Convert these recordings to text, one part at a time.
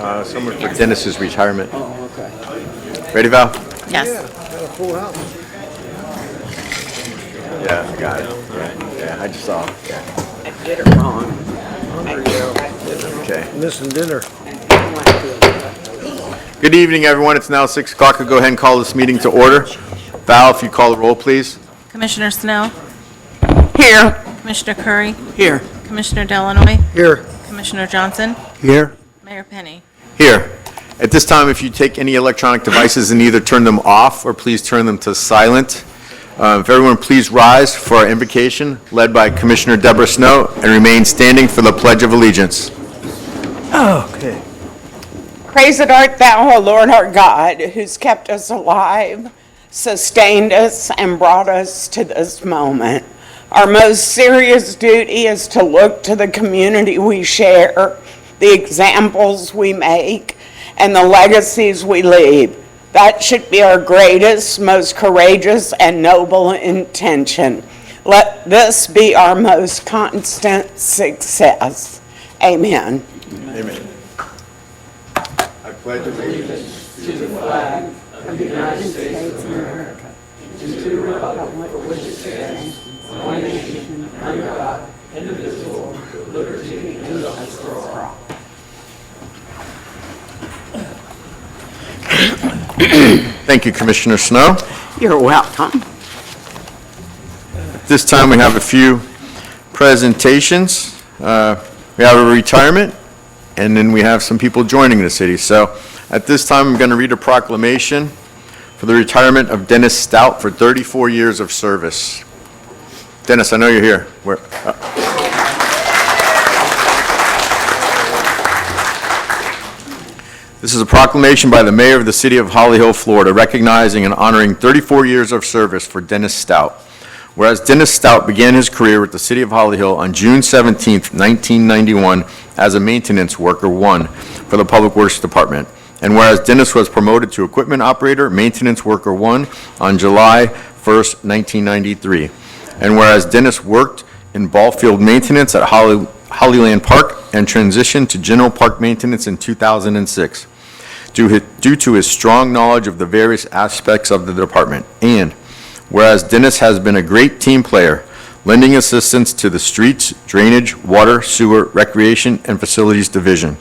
Somewhere for Dennis's retirement. Oh, okay. Ready, Val? Yes. Got a full house. Yeah, I got it. Yeah, I just saw. Yeah. I did it wrong. Okay. Missing dinner. Good evening, everyone. It's now 6 o'clock. I'll go ahead and call this meeting to order. Val, if you call the roll, please. Commissioner Snell, Here. Commissioner Curry, Here. Commissioner Delanoy, Here. Commissioner Johnson, Here. Mayor Penny. Here. At this time, if you take any electronic devices and either turn them off or please turn them to silent. If everyone please rise for our invocation led by Commissioner Deborah Snow and remain standing for the Pledge of Allegiance. Okay. Praise it art thou, O Lord our God, who's kept us alive, sustained us, and brought us to this moment. Our most serious duty is to look to the community we share, the examples we make, and the legacies we leave. That should be our greatest, most courageous, and noble intention. Let this be our most constant success. Amen. Amen. I pledge allegiance. Thank you, Commissioner Snow. You're welcome. This time we have a few presentations. We have a retirement, and then we have some people joining the city. So at this time, I'm going to read a proclamation for the retirement of Dennis Stout for 34 years of service. Dennis, I know you're here. This is a proclamation by the mayor of the city of Holly Hill, Florida, recognizing and honoring 34 years of service for Dennis Stout. Whereas Dennis Stout began his career with the city of Holly Hill on June 17, 1991, as a maintenance worker 1 for the Public Works Department. And whereas Dennis was promoted to equipment operator, maintenance worker 1 on July 1st, 1993. And whereas Dennis worked in ball field maintenance at Hollyland Park and transitioned to general park maintenance in 2006. Due to his strong knowledge of the various aspects of the department. And whereas Dennis has been a great team player, lending assistance to the streets, drainage, water, sewer, recreation, and facilities division.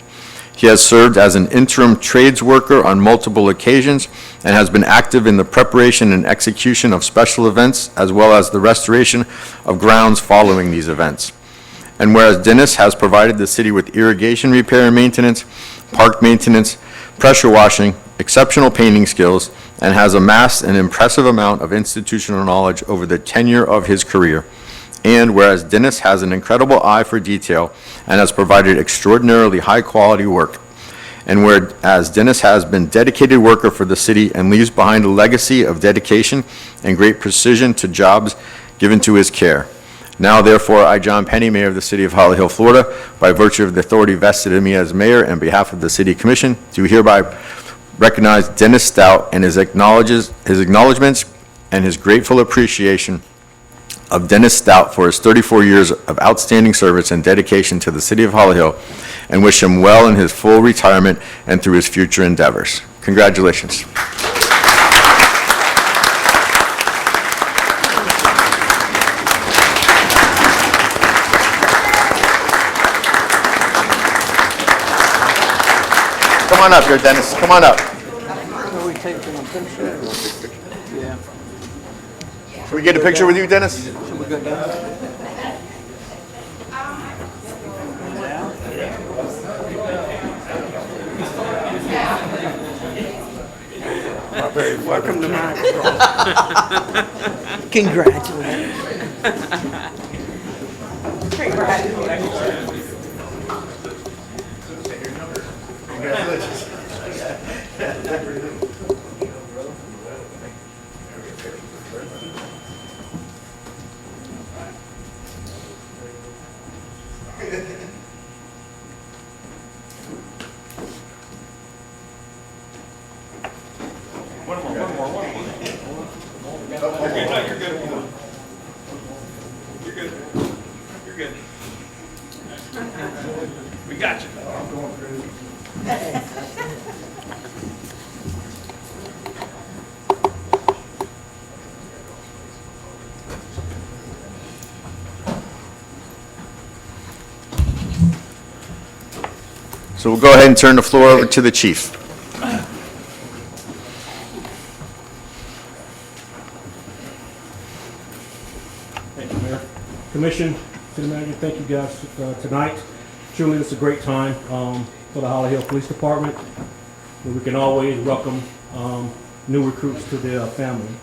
He has served as an interim trades worker on multiple occasions and has been active in the preparation and execution of special events as well as the restoration of grounds following these events. And whereas Dennis has provided the city with irrigation repair and maintenance, park maintenance, pressure washing, exceptional painting skills, and has amassed an impressive amount of institutional knowledge over the tenure of his career. And whereas Dennis has an incredible eye for detail and has provided extraordinarily high-quality work. And whereas Dennis has been a dedicated worker for the city and leaves behind a legacy of dedication and great precision to jobs given to his care. Now, therefore, I, John Penny, Mayor of the City of Holly Hill, Florida, by virtue of the authority vested in me as mayor and behalf of the City Commission, do hereby recognize Dennis Stout and his acknowledgments and his grateful appreciation of Dennis Stout for his 34 years of outstanding service and dedication to the City of Holly Hill, and wish him well in his full retirement and through his future endeavors. Congratulations. Come on up here, Dennis. Come on up. Are we taking a picture? Yeah. Can we get a picture with you, Dennis? Should we go down? Welcome to my world. Congratulations. You're good. We got you. So we'll go ahead and turn the floor over to the chief. Thank you, Mayor. Commission, City Manager, thank you guys tonight. Truly, it's a great time for the Holly Hill Police Department, where we can always welcome new recruits to their family.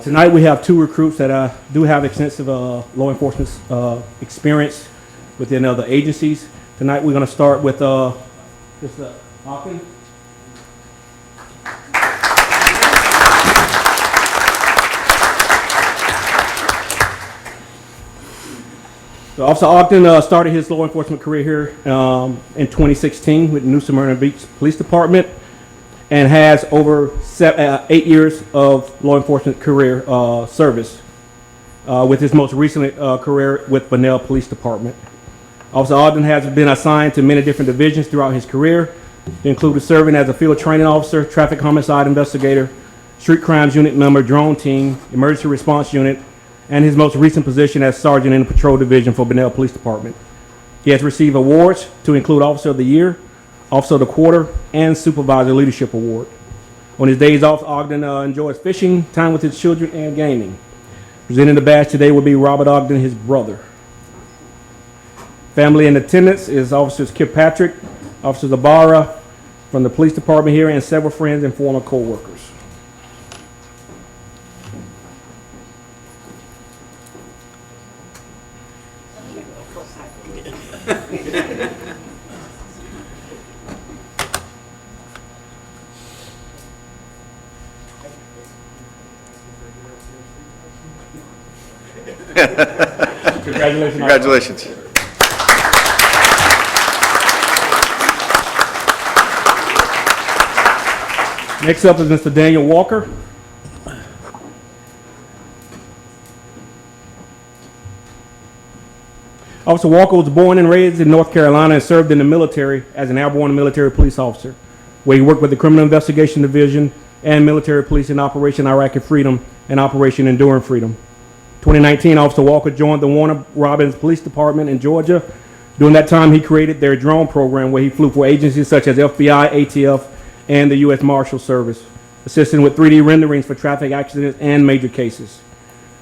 Tonight, we have two recruits that do have extensive law enforcement experience within other agencies. Tonight, we're going to start with Mr. Hawkins. So Officer Ogden started his law enforcement career here in 2016 with New Smyrna Beach Police Department and has over 8 years of law enforcement career service with his most recent career with Bunnell Police Department. Officer Ogden has been assigned to many different divisions throughout his career, including serving as a field training officer, traffic homicide investigator, street crimes unit member, drone team, emergency response unit, and his most recent position as sergeant in the patrol division for Bunnell Police Department. He has received awards to include Officer of the Year, Officer of the Quarter, and Supervisor Leadership Award. On his days off, Ogden enjoys fishing, time with his children, and gaming. Presenting the badge today will be Robert Ogden, his brother. Family in attendance is Officers Kirkpatrick, Officer Zabara from the police department here, and several friends and former co-workers. Congratulations. Congratulations. Next up is Mr. Daniel Walker. Officer Walker was born and raised in North Carolina and served in the military as an airborne military police officer, where he worked with the Criminal Investigation Division and military police in Operation Iraqi Freedom and Operation Enduring Freedom. 2019, Officer Walker joined the Warner Robins Police Department in Georgia. During that time, he created their drone program where he flew for agencies such as FBI, ATF, and the U.S. Marshal Service, assisting with 3D renderings for traffic accidents and major cases.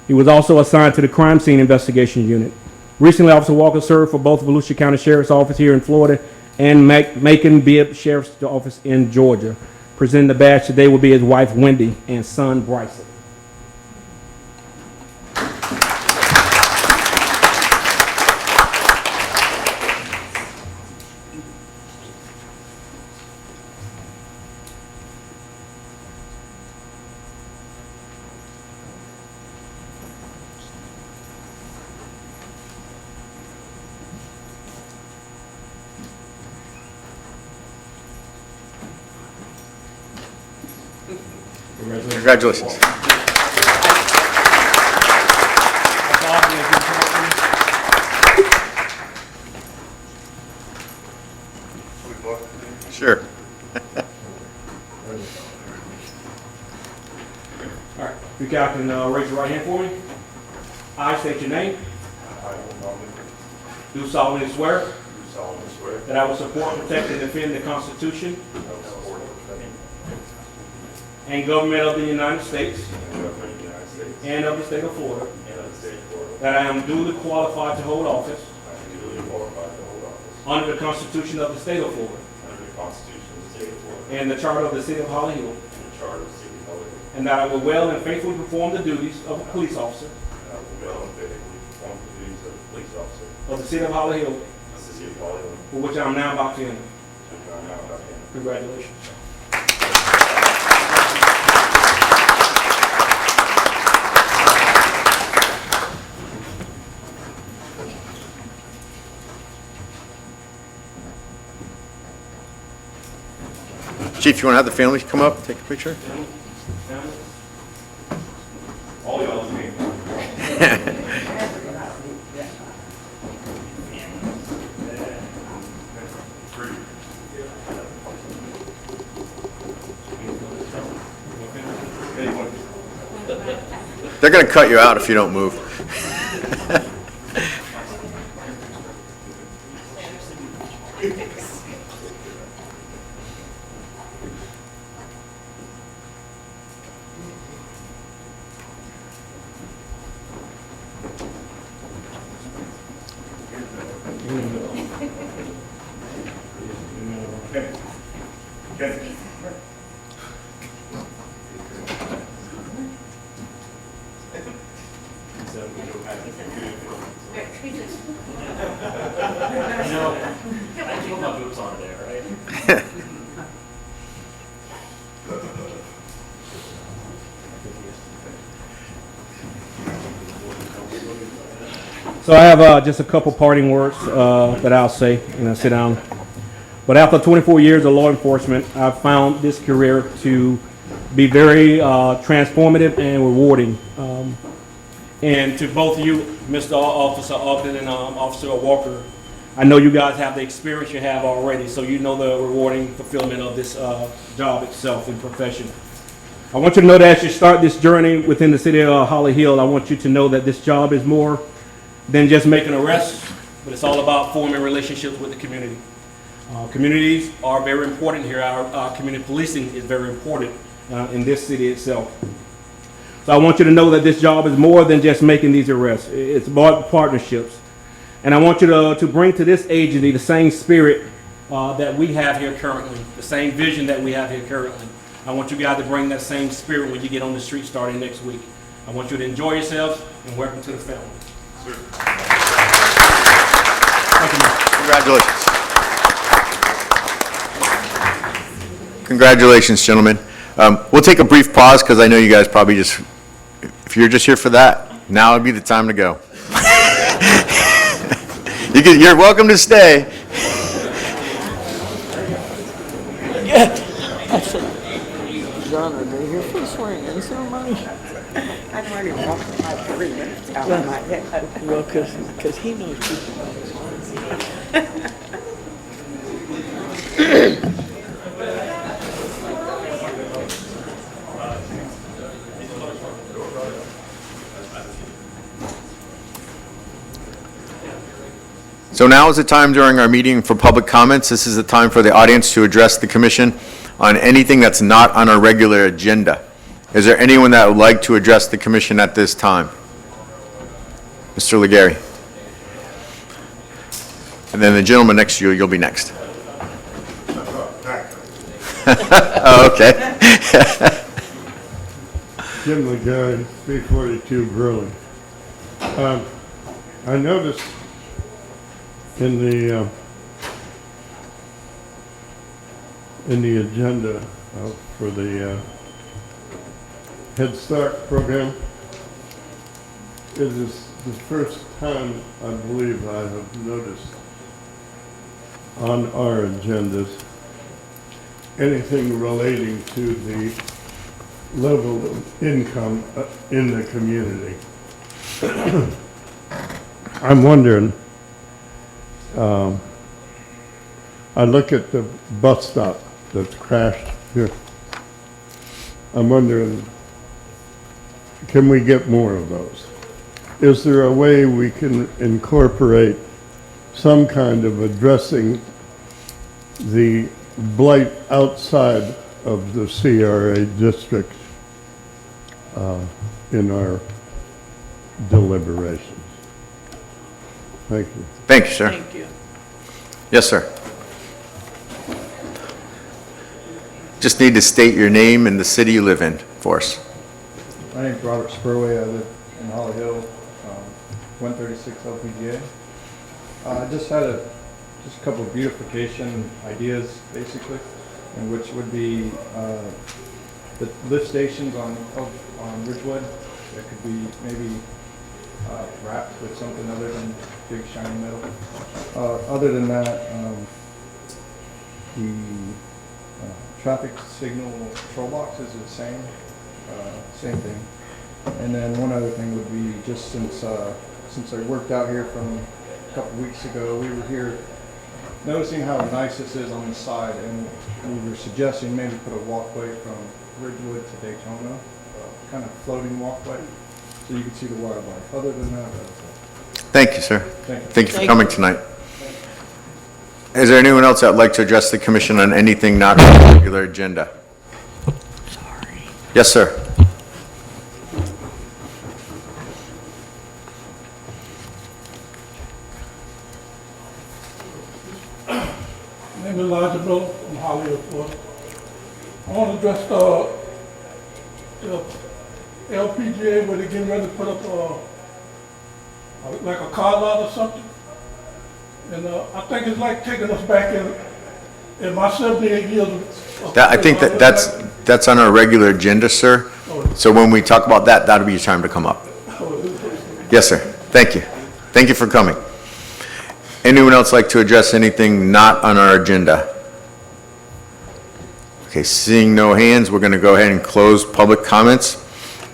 He was also assigned to the Crime Scene Investigation Unit. Recently, Officer Walker served for both Volusia County Sheriff's Office here in Florida and Macon-Bibb Sheriff's Office in Georgia. Presenting the badge today will be his wife, Wendy, and son, Bryson. Congratulations. Sure. All right, you guys can raise your right hand for me. I state your name. Do solemnly swear that I will support, protect, and defend the Constitution and government of the United States and of the state of Florida, that I am duly qualified to hold office under the Constitution of the state of Florida and the Charter of the City of Holly Hill, and that I will well and faithfully perform the duties of a police officer of the City of Holly Hill, for which I am now about to enter. Congratulations. Chief, you want to have the family come up, take a picture? All y'all me. They're going to cut you out if you don't move. So I have just a couple parting words that I'll say, and I'll sit down. But after 24 years of law enforcement, I've found this career to be very transformative and rewarding. And to both of you, Mr. Officer Ogden and Officer Walker, I know you guys have the experience you have already, so you know the rewarding fulfillment of this job itself and profession. I want you to know that as you start this journey within the city of Holly Hill, I want you to know that this job is more than just making arrests, but it's all about forming relationships with the community. Communities are very important here. Our community policing is very important in this city itself. So I want you to know that this job is more than just making these arrests. It's about partnerships. And I want you to bring to this agency the same spirit that we have here currently, the same vision that we have here currently. I want you guys to bring that same spirit when you get on the street starting next week. I want you to enjoy yourselves and welcome to the family. Congratulations. Congratulations, gentlemen. We'll take a brief pause because I know you guys probably just, if you're just here for that, now would be the time to go. You're welcome to stay. John, are they here for the swearing-in ceremony? I've already walked my 3 minutes out of my head. Well, because he knows people. So now is the time during our meeting for public comments. This is the time for the audience to address the commission on anything that's not on our regular agenda. Is there anyone that would like to address the commission at this time? Mr. Legary. And then the gentleman next to you, you'll be next. Oh, okay. Jim Legard, 342 Burley. I noticed in the agenda for the Head Start program, it is the first time I believe I have noticed on our agendas anything relating to the level of income in the community. I'm wondering, I look at the bus stop that's crashed here. I'm wondering, can we get more of those? Is there a way we can incorporate some kind of addressing the blight outside of the CRA district in our deliberations? Thank you. Thank you, sir. Thank you. Yes, sir. Just need to state your name and the city you live in for us. My name's Robert Spurway. I live in Holly Hill, 136 LPGA. I just had a couple of beautification ideas, basically, and which would be the lift stations on Ridgewood that could be maybe wrapped with something other than big shiny metal. Other than that, the traffic signal control box is the same thing. And then one other thing would be, just since I worked out here from a couple weeks ago, we were here noticing how nice this is on the side, and we were suggesting maybe put a walkway from Ridgewood to Daytona, kind of floating walkway, so you can see the wildlife. Other than that, that's it. Thank you, sir. Thank you. Thank you for coming tonight. Is there anyone else that would like to address the commission on anything not on the regular agenda? Sorry. Yes, sir. name is Elijah Miller from Hollywood, Florida. I want to address the LPGA where they're getting ready to put up like a car lot or something. And I think it's like taking us back in my 78 years of. I think that's on our regular agenda, sir. So when we talk about that, that'll be your time to come up. Yes, sir. Thank you. Thank you for coming. Anyone else like to address anything not on our agenda? Okay, seeing no hands, we're going to go ahead and close public comments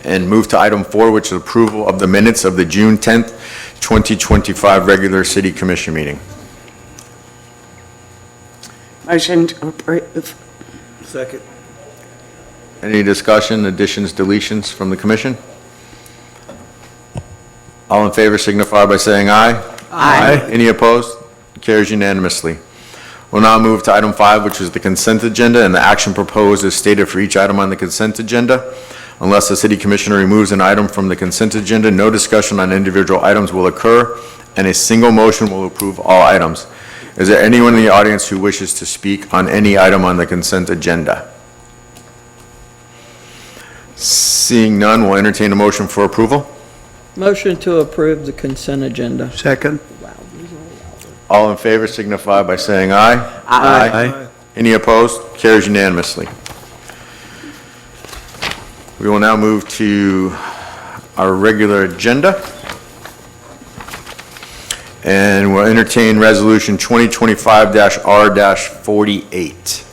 and move to item 4, which is approval of the minutes of the June 10th, 2025 regular city commission meeting. Motion to approve. Second. Any discussion, additions, deletions from the commission? All in favor signify by saying aye. Aye. Any opposed? Carries unanimously. We'll now move to item 5, which is the consent agenda, and the action proposed is stated for each item on the consent agenda. Unless the city commissioner removes an item from the consent agenda, no discussion on individual items will occur, and a single motion will approve all items. Is there anyone in the audience who wishes to speak on any item on the consent agenda? Seeing none, we'll entertain a motion for approval. Motion to approve the consent agenda. Second. All in favor signify by saying aye. Aye. Any opposed? Carries unanimously. We will now move to our regular agenda. And we'll entertain resolution 2025-R-48.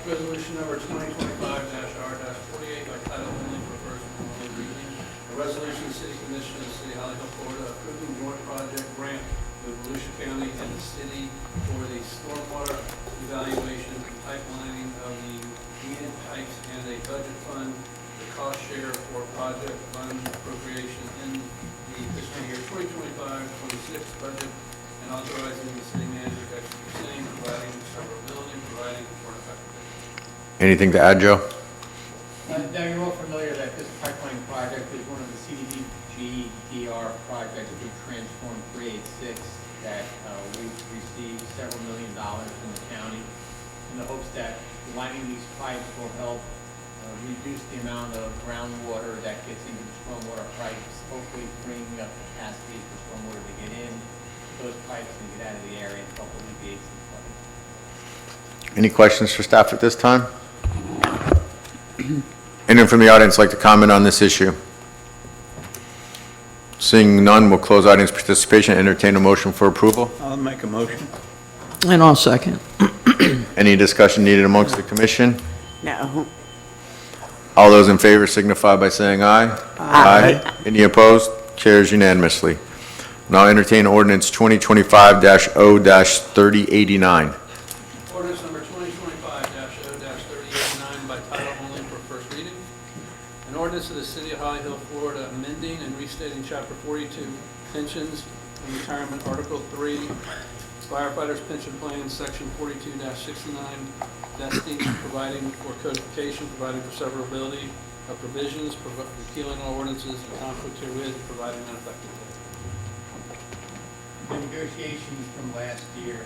Resolution number 2025-R-48 by title only for first and only reading. A resolution of the City Commission of the City of Hollywood, Florida, approving joint project grant with Volusia County and the city for the stormwater evaluation and pipelining of the needed pipes and a budget fund, the cost share for project fund appropriation in the fiscal year 2025-26 budget, and authorizing the city manager to execute same, providing severability, providing for an effective date. Anything to add, Joe? Now, you're all familiar that this pipeline project is one of the CDBG-DR projects to transform 386 that we've received several $1 million from the county in the hopes that lining these pipes will help reduce the amount of groundwater that gets into the stormwater pipes, hopefully freeing up capacity for stormwater to get in those pipes and get out of the area and help alleviate some flooding. Any questions for staff at this time? Anyone from the audience like to comment on this issue? Seeing none, we'll close audience participation and entertain a motion for approval. I'll make a motion. And I'll second. Any discussion needed amongst the commission? No. All those in favor signify by saying aye. Aye. Any opposed? Carries unanimously. Now entertain ordinance 2025-0-3089. Ordinance number 2025-0-3089 by title only for first reading. An ordinance of the City of Holly Hill, Florida, amending and restating Chapter 42, Pensions and Retirement, Article 3, Firefighters Pension Plan, Section 42-69, vesting, providing for codification, providing for severability of provisions, repealing all ordinances in conflict herewith, providing an effective date. The negotiations from last year,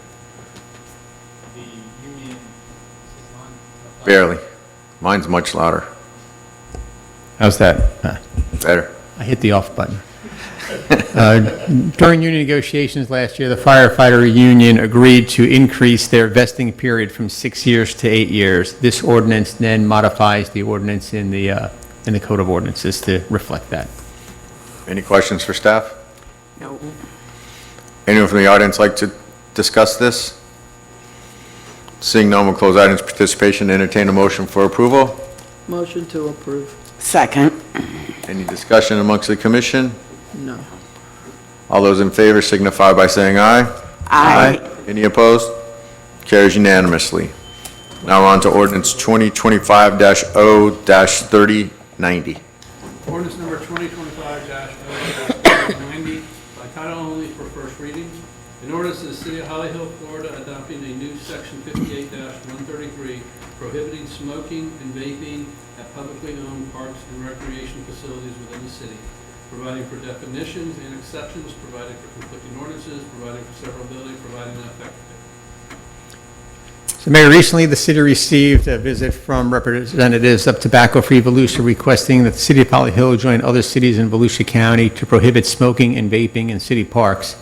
the union, Barely. Mine's much louder. How's that? Better. I hit the off button. During union negotiations last year, the firefighter union agreed to increase their vesting period from 6 years to 8 years. This ordinance then modifies the ordinance in the Code of Ordinances to reflect that. Any questions for staff? No. Anyone from the audience like to discuss this? Seeing none, we'll close audience participation and entertain a motion for approval. Motion to approve. Second. Any discussion amongst the commission? No. All those in favor signify by saying aye. Aye. Any opposed? Carries unanimously. Now we're on to ordinance 2025-0-3090. Ordinance number 2025-0-90 by title only for first reading. An ordinance of the City of Holly Hill, Florida, adopting a new Section 58-133 prohibiting smoking and vaping at publicly owned parks and recreation facilities within the city, providing for definitions and exceptions, providing for conflicting ordinances, providing for severability, providing an effective date. So Mayor, recently the city received a visit from representatives of Tobacco Free Volusia requesting that the city of Holly Hill join other cities in Volusia County to prohibit smoking and vaping in city parks.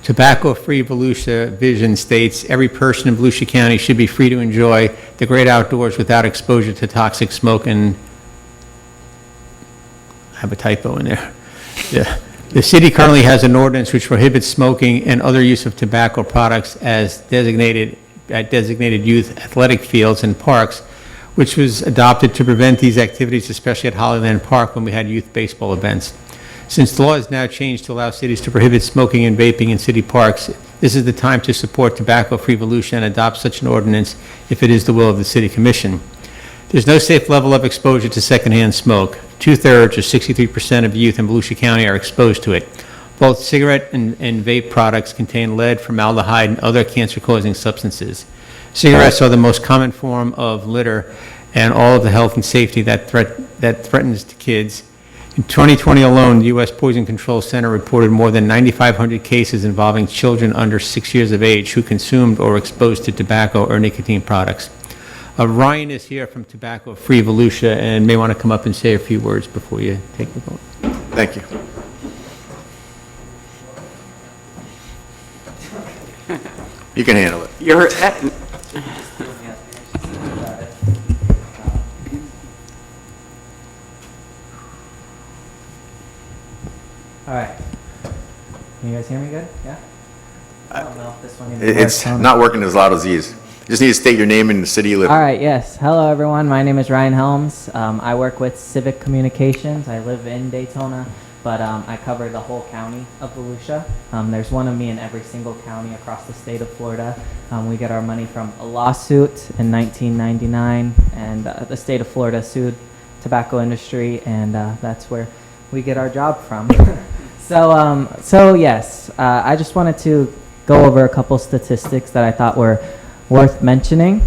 Tobacco Free Volusia vision states every person in Volusia County should be free to enjoy the great outdoors without exposure to toxic smoke and I have a typo in there. Yeah. The city currently has an ordinance which prohibits smoking and other use of tobacco products as designated at designated youth athletic fields and parks, which was adopted to prevent these activities, especially at Hollyland Park when we had youth baseball events. Since the law has now changed to allow cities to prohibit smoking and vaping in city parks, this is the time to support tobacco-free Volusia and adopt such an ordinance if it is the will of the city commission. There's no safe level of exposure to secondhand smoke. 2/3 or 63% of youth in Volusia County are exposed to it. Both cigarette and vape products contain lead, formaldehyde, and other cancer-causing substances. Cigarettes are the most common form of litter and all of the health and safety that threatens to kids. In 2020 alone, the U.S. Poison Control Center reported more than 9,500 cases involving children under 6 years of age who consumed or were exposed to tobacco or nicotine products. Ryan is here from Tobacco Free Volusia and may want to come up and say a few words before you take the vote. Thank you. You can handle it. You're, All right. Can you guys hear me good? Yeah? I don't know if this one even It's works. not working as loud as these. You just need to state your name and the city you live in. All right, yes. Hello, everyone. My name is Ryan Helms. I work with Civic Communications. I live in Daytona, but I cover the whole county of Volusia. There's one of me in every single county across the state of Florida. We get our money from a lawsuit in 1999, and the state of Florida sued tobacco industry, and that's where we get our job from. So yes, I just wanted to go over a couple statistics that I thought were worth mentioning.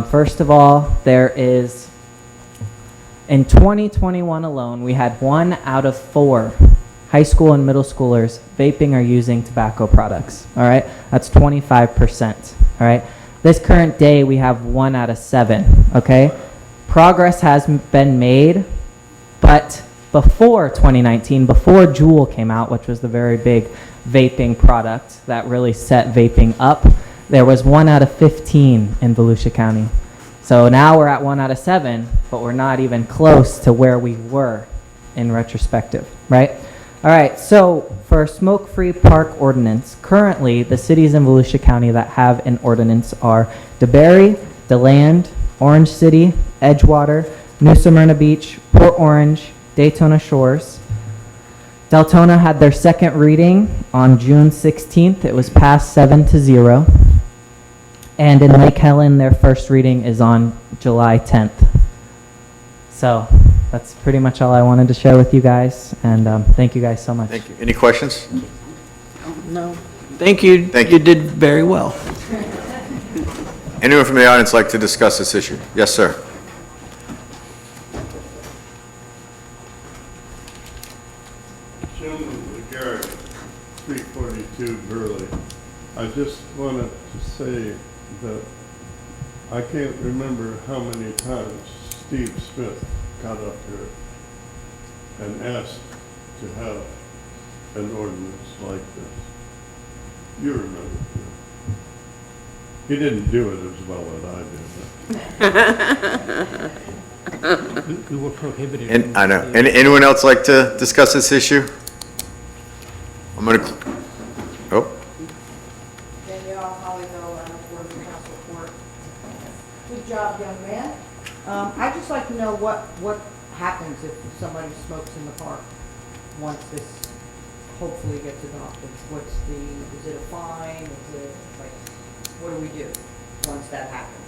First of all, there is, in 2021 alone, we had 1 out of 4 high school and middle schoolers vaping or using tobacco products. All right, that's 25%. All right, this current day we have 1 out of 7. Okay, progress has been made, but before 2019, before Juul came out, which was the very big vaping product that really set vaping up, there was 1 out of 15 in Volusia County. So now we're at 1 out of 7, but we're not even close to where we were in retrospective, right? All right, so for a smoke-free park ordinance, currently the cities in Volusia County that have an ordinance are DeBary, DeLand, Orange City, Edgewater, New Smyrna Beach, Port Orange, Daytona Shores. Deltona had their second reading on June 16th. It was passed 7-0. And in Lake Helen, their first reading is on July 10th. So that's pretty much all I wanted to share with you guys. And thank you guys so much. Thank you. Any questions? no. Thank you. Thank you. You did very well. Anyone from the audience like to discuss this issue? Yes, sir. Jim Garrett, 342 Burley. I just wanted to say that I can't remember how many times Steve Smith got up here and asked to have an ordinance like this. You remember too. He didn't do it as well as I did. We were prohibited. And I know. Anyone else like to discuss this issue? I'm going to, oh, Danielle Hollyville, I'm for the council court. Good job, young man. I'd just like to know what happens if somebody smokes in the park once this hopefully gets adopted. Is it a fine? Is it, like, what do we do once that happens?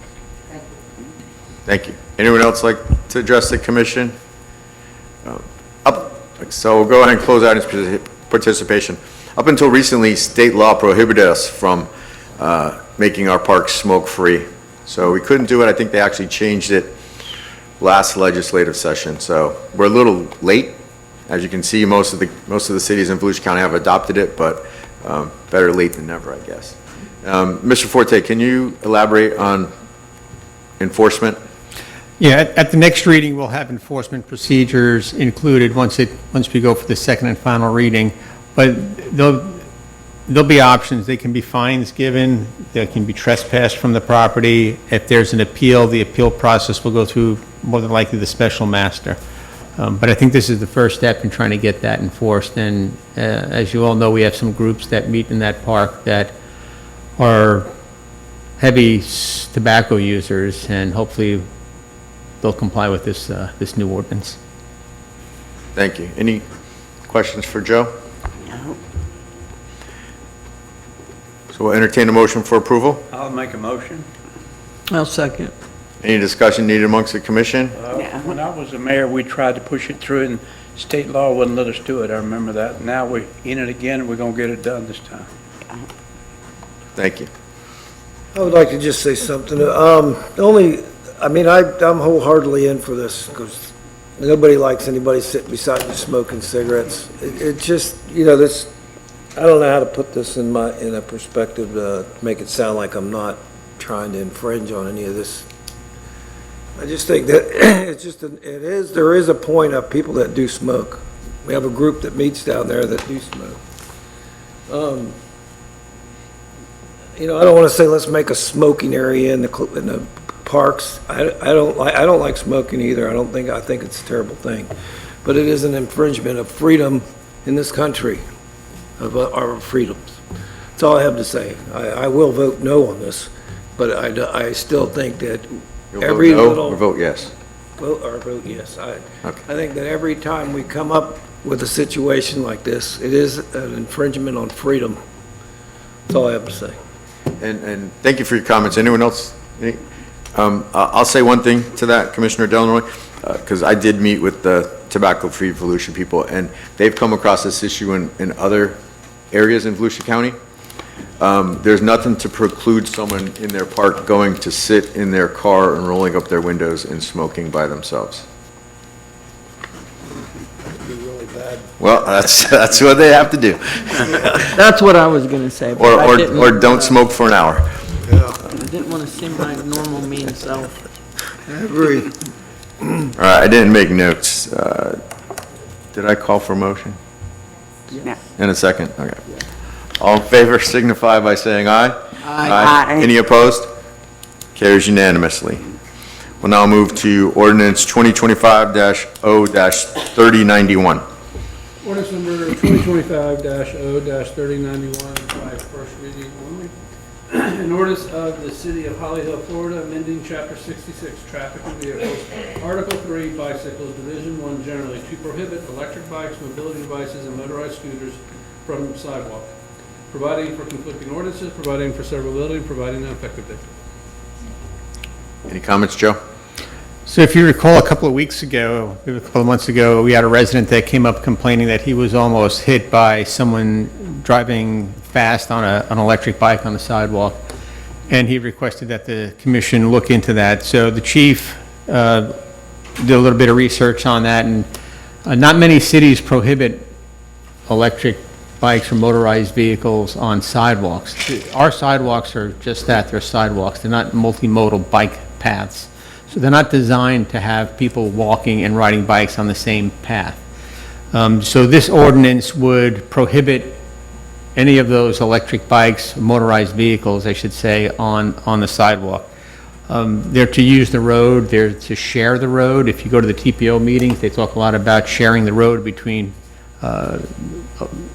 Thank you. thank you. Anyone else like to address the commission? So we'll go ahead and close out his participation. Up until recently, state law prohibited us from making our parks smoke-free. So we couldn't do it. I think they actually changed it last legislative session. So we're a little late. As you can see, most of the cities in Volusia County have adopted it, but better late than never, I guess. Mr. Forte, can you elaborate on enforcement? Yeah, at the next reading, we'll have enforcement procedures included once we go for the second and final reading. But there'll be options. There can be fines given, there can be trespass from the property. If there's an appeal, the appeal process will go through more than likely the special master. But I think this is the first step in trying to get that enforced. And as you all know, we have some groups that meet in that park that are heavy tobacco users, and hopefully they'll comply with this new ordinance. Thank you. Any questions for Joe? No. So we'll entertain a motion for approval. I'll make a motion. I'll second. Any discussion needed amongst the commission? Yeah. When I was the mayor, we tried to push it through and state law wouldn't let us do it. I remember that. Now we're in it again and we're gonna get it done this time. Thank you. I would like to just say something. I'm wholeheartedly in for this because nobody likes anybody sitting beside you smoking cigarettes. It just, this, I don't know how to put this in a perspective to make it sound like I'm not trying to infringe on any of this. I just think that there is a point of people that do smoke. We have a group that meets down there that do smoke. I don't want to say let's make a smoking area in the parks. I don't like smoking either. I think it's a terrible thing, but it is an infringement of freedom in this country, of our freedoms. That's all I have to say. I will vote no on this, but I still think that You'll every vote no little or vote yes? vote yes. I Okay. think that every time we come up with a situation like this, it is an infringement on freedom. That's all I have to say. And thank you for your comments. Anyone else? I'll say one thing to that, Commissioner Delanoy, because I did meet with the tobacco-free Volusia people, and they've come across this issue in other areas in Volusia County. There's nothing to preclude someone in their park going to sit in their car and rolling up their windows and smoking by themselves. It'd be really bad. Well, that's what they have to do. That's what I was gonna say. but I didn't, Or don't smoke for an hour. I didn't wanna seem my normal mean self. I agree. All right, I didn't make notes. Did I call for a motion? No. In a second? Okay. All in favor signify by saying aye. Aye. Any opposed? Carries unanimously. We'll now move to ordinance 2025-0-3091. Ordinance number 2025-0-3091 by first reading only. An ordinance of the City of Holly Hill, Florida, amending Chapter 66, Traffic and Vehicles, Article 3, Bicycles, Division 1, generally, to prohibit electric bikes, mobility devices, and motorized scooters from sidewalk, providing for conflicting ordinances, providing for severability, and providing an effective date. Any comments, Joe? So if you recall, a couple of weeks ago, maybe a couple of months ago, we had a resident that came up complaining that he was almost hit by someone driving fast on an electric bike on the sidewalk, and he requested that the commission look into that. So the chief did a little bit of research on that, and not many cities prohibit electric bikes or motorized vehicles on sidewalks. Our sidewalks are just that, they're sidewalks. They're not multimodal bike paths. So they're not designed to have people walking and riding bikes on the same path. So this ordinance would prohibit any of those electric bikes, motorized vehicles, I should say, on the sidewalk. They're to use the road, they're to share the road. If you go to the TPO meetings, they talk a lot about sharing the road between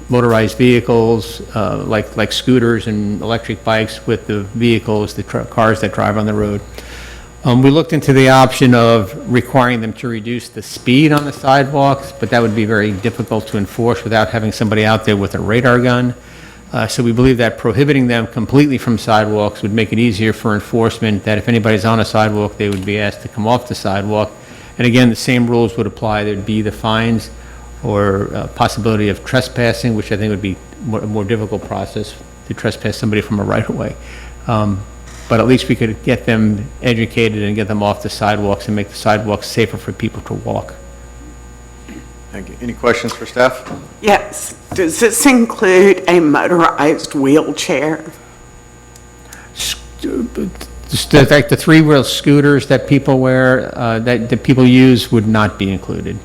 motorized vehicles, like scooters and electric bikes with the vehicles, the cars that drive on the road. We looked into the option of requiring them to reduce the speed on the sidewalks, but that would be very difficult to enforce without having somebody out there with a radar gun. So we believe that prohibiting them completely from sidewalks would make it easier for enforcement, that if anybody's on a sidewalk, they would be asked to come off the sidewalk. And again, the same rules would apply. There'd be the fines or possibility of trespassing, which I think would be a more difficult process to trespass somebody from a right-of-way. But at least we could get them educated and get them off the sidewalks and make the sidewalks safer for people to walk. Thank you. Any questions for staff? Yes. Does this include a motorized wheelchair? Like the three-wheel scooters that people wear, that people use would not be included.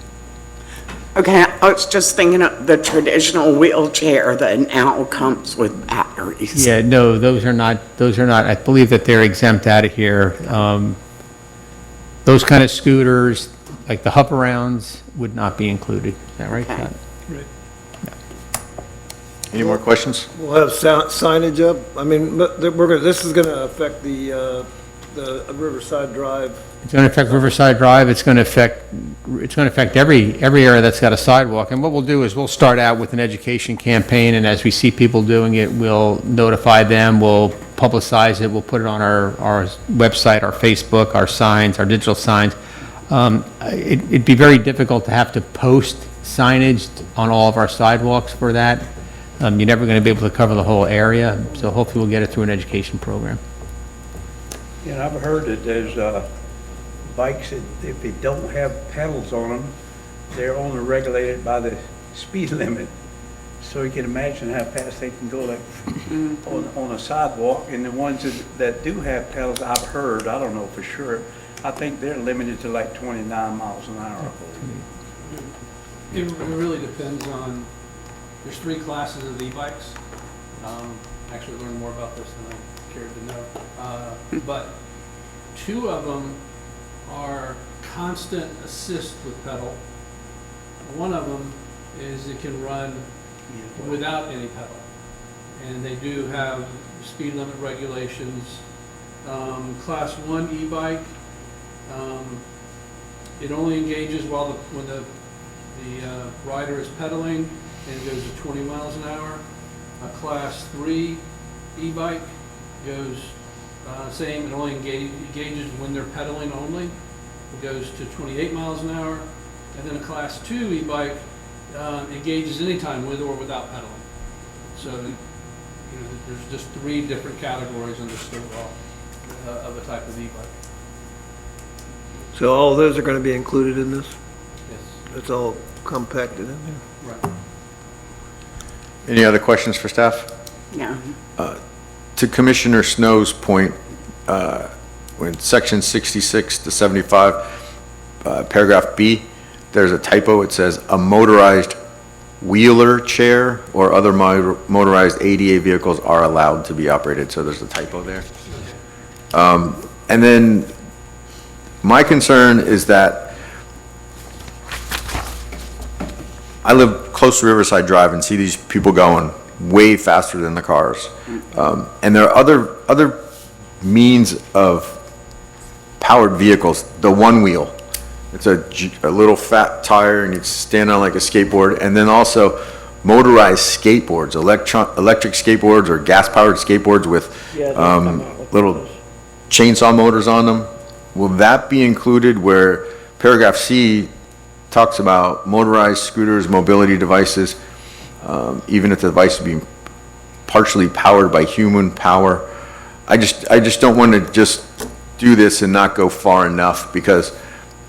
Okay, I was just thinking of the traditional wheelchair that now comes with batteries. Yeah, no, those are not, I believe that they're exempt out of here. Those kind of scooters, like the hop-arounds, would not be included. Is that right, Scott? Any more questions? We'll have signage up. I mean, this is gonna affect the Riverside Drive. It's going to affect Riverside Drive, it's going to affect every area that's got a sidewalk. And what we'll do is we'll start out with an education campaign, and as we see people doing it, we'll notify them, we'll publicize it, we'll put it on our website, our Facebook, our signs, our digital signs. It'd be very difficult to have to post signage on all of our sidewalks for that. You're never going to be able to cover the whole area, so hopefully we'll get it through an education program. And I've heard that there's bikes that if they don't have pedals on them, they're only regulated by the speed limit. So you can imagine how fast they can go like on a sidewalk. And the ones that do have pedals, I've heard, I don't know for sure, I think they're limited to like 29 miles an hour, I believe. It really depends on, there's 3 classes of e-bikes. Actually learned more about this than I cared to know. But 2 of them are constant assist with pedal. One of them is it can run without any pedal. And they do have speed limit regulations. Class 1 e-bike, it only engages when the rider is pedaling, and it goes to 20 miles an hour. A Class 3 e-bike goes same, it only engages when they're pedaling only. It goes to 28 miles an hour. And then a Class 2 e-bike engages anytime with or without pedaling. So, there's just 3 different categories under state law of a type of e-bike. So all those are gonna be included in this? Yes. It's all compacted in there? Right. Any other questions for staff? Yeah. To Commissioner Snow's point, when section 66 to 75, paragraph B, there's a typo. It says a motorized wheeler chair or other motorized ADA vehicles are allowed to be operated. So there's a typo there. And then my concern is that I live close to Riverside Drive and see these people going way faster than the cars. And there are other means of powered vehicles. The one wheel, it's a little fat tire and you stand on like a skateboard. And then also motorized skateboards, electric skateboards or gas powered skateboards with little chainsaw motors on them. Will that be included where paragraph C talks about motorized scooters, mobility devices, even if the device is being partially powered by human power? I just don't want to just do this and not go far enough, because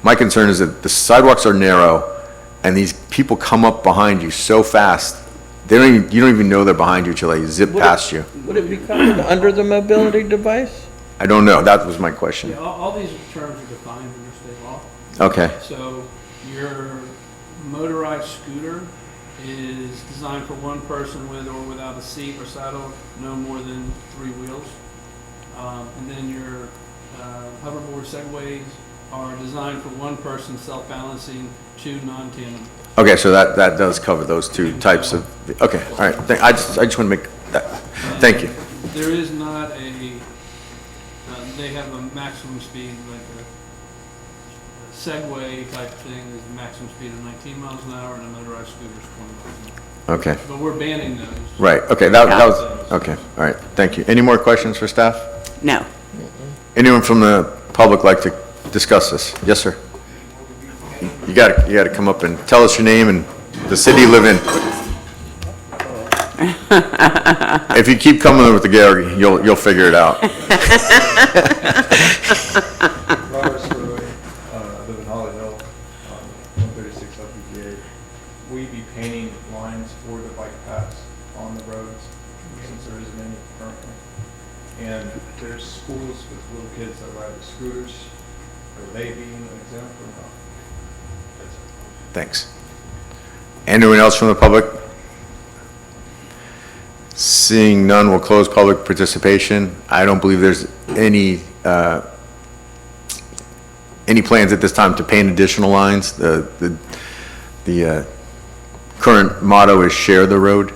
my concern is that the sidewalks are narrow and these people come up behind you so fast, you don't even know they're behind you till they zip past you. Would it be covered under the mobility device? I don't know. That was my question. Yeah, all these terms are defined under state law. Okay. So your motorized scooter is designed for one person with or without a seat or saddle, no more than 3 wheels. And then your hoverboard segways are designed for one person, self-balancing, 2 non-tandem. Okay, so that does cover those 2 types of, okay, all right. I just want to make that, thank you. There is not they have a maximum speed, like a Segway type thing is a maximum speed of 19 miles an hour, and a motorized scooter is 20 miles an hour. Okay. But we're banning those. Right, okay, that was, okay, all right, thank you. Any more questions for staff? No. Anyone from the public like to discuss this? Yes, sir. You gotta come up and tell us your name and the city you live in. If you keep coming with the Gary, you'll figure it out. Robert Spurway, live in Holly Hill, 136 LPGA. We be painting lines for the bike paths on the roads, since there isn't any currently. And there's schools with little kids that ride the scooters, are they being exempt or not? Thanks. Anyone else from the public? Seeing none, we'll close public participation. I don't believe there's any plans at this time to paint additional lines. The current motto is share the road.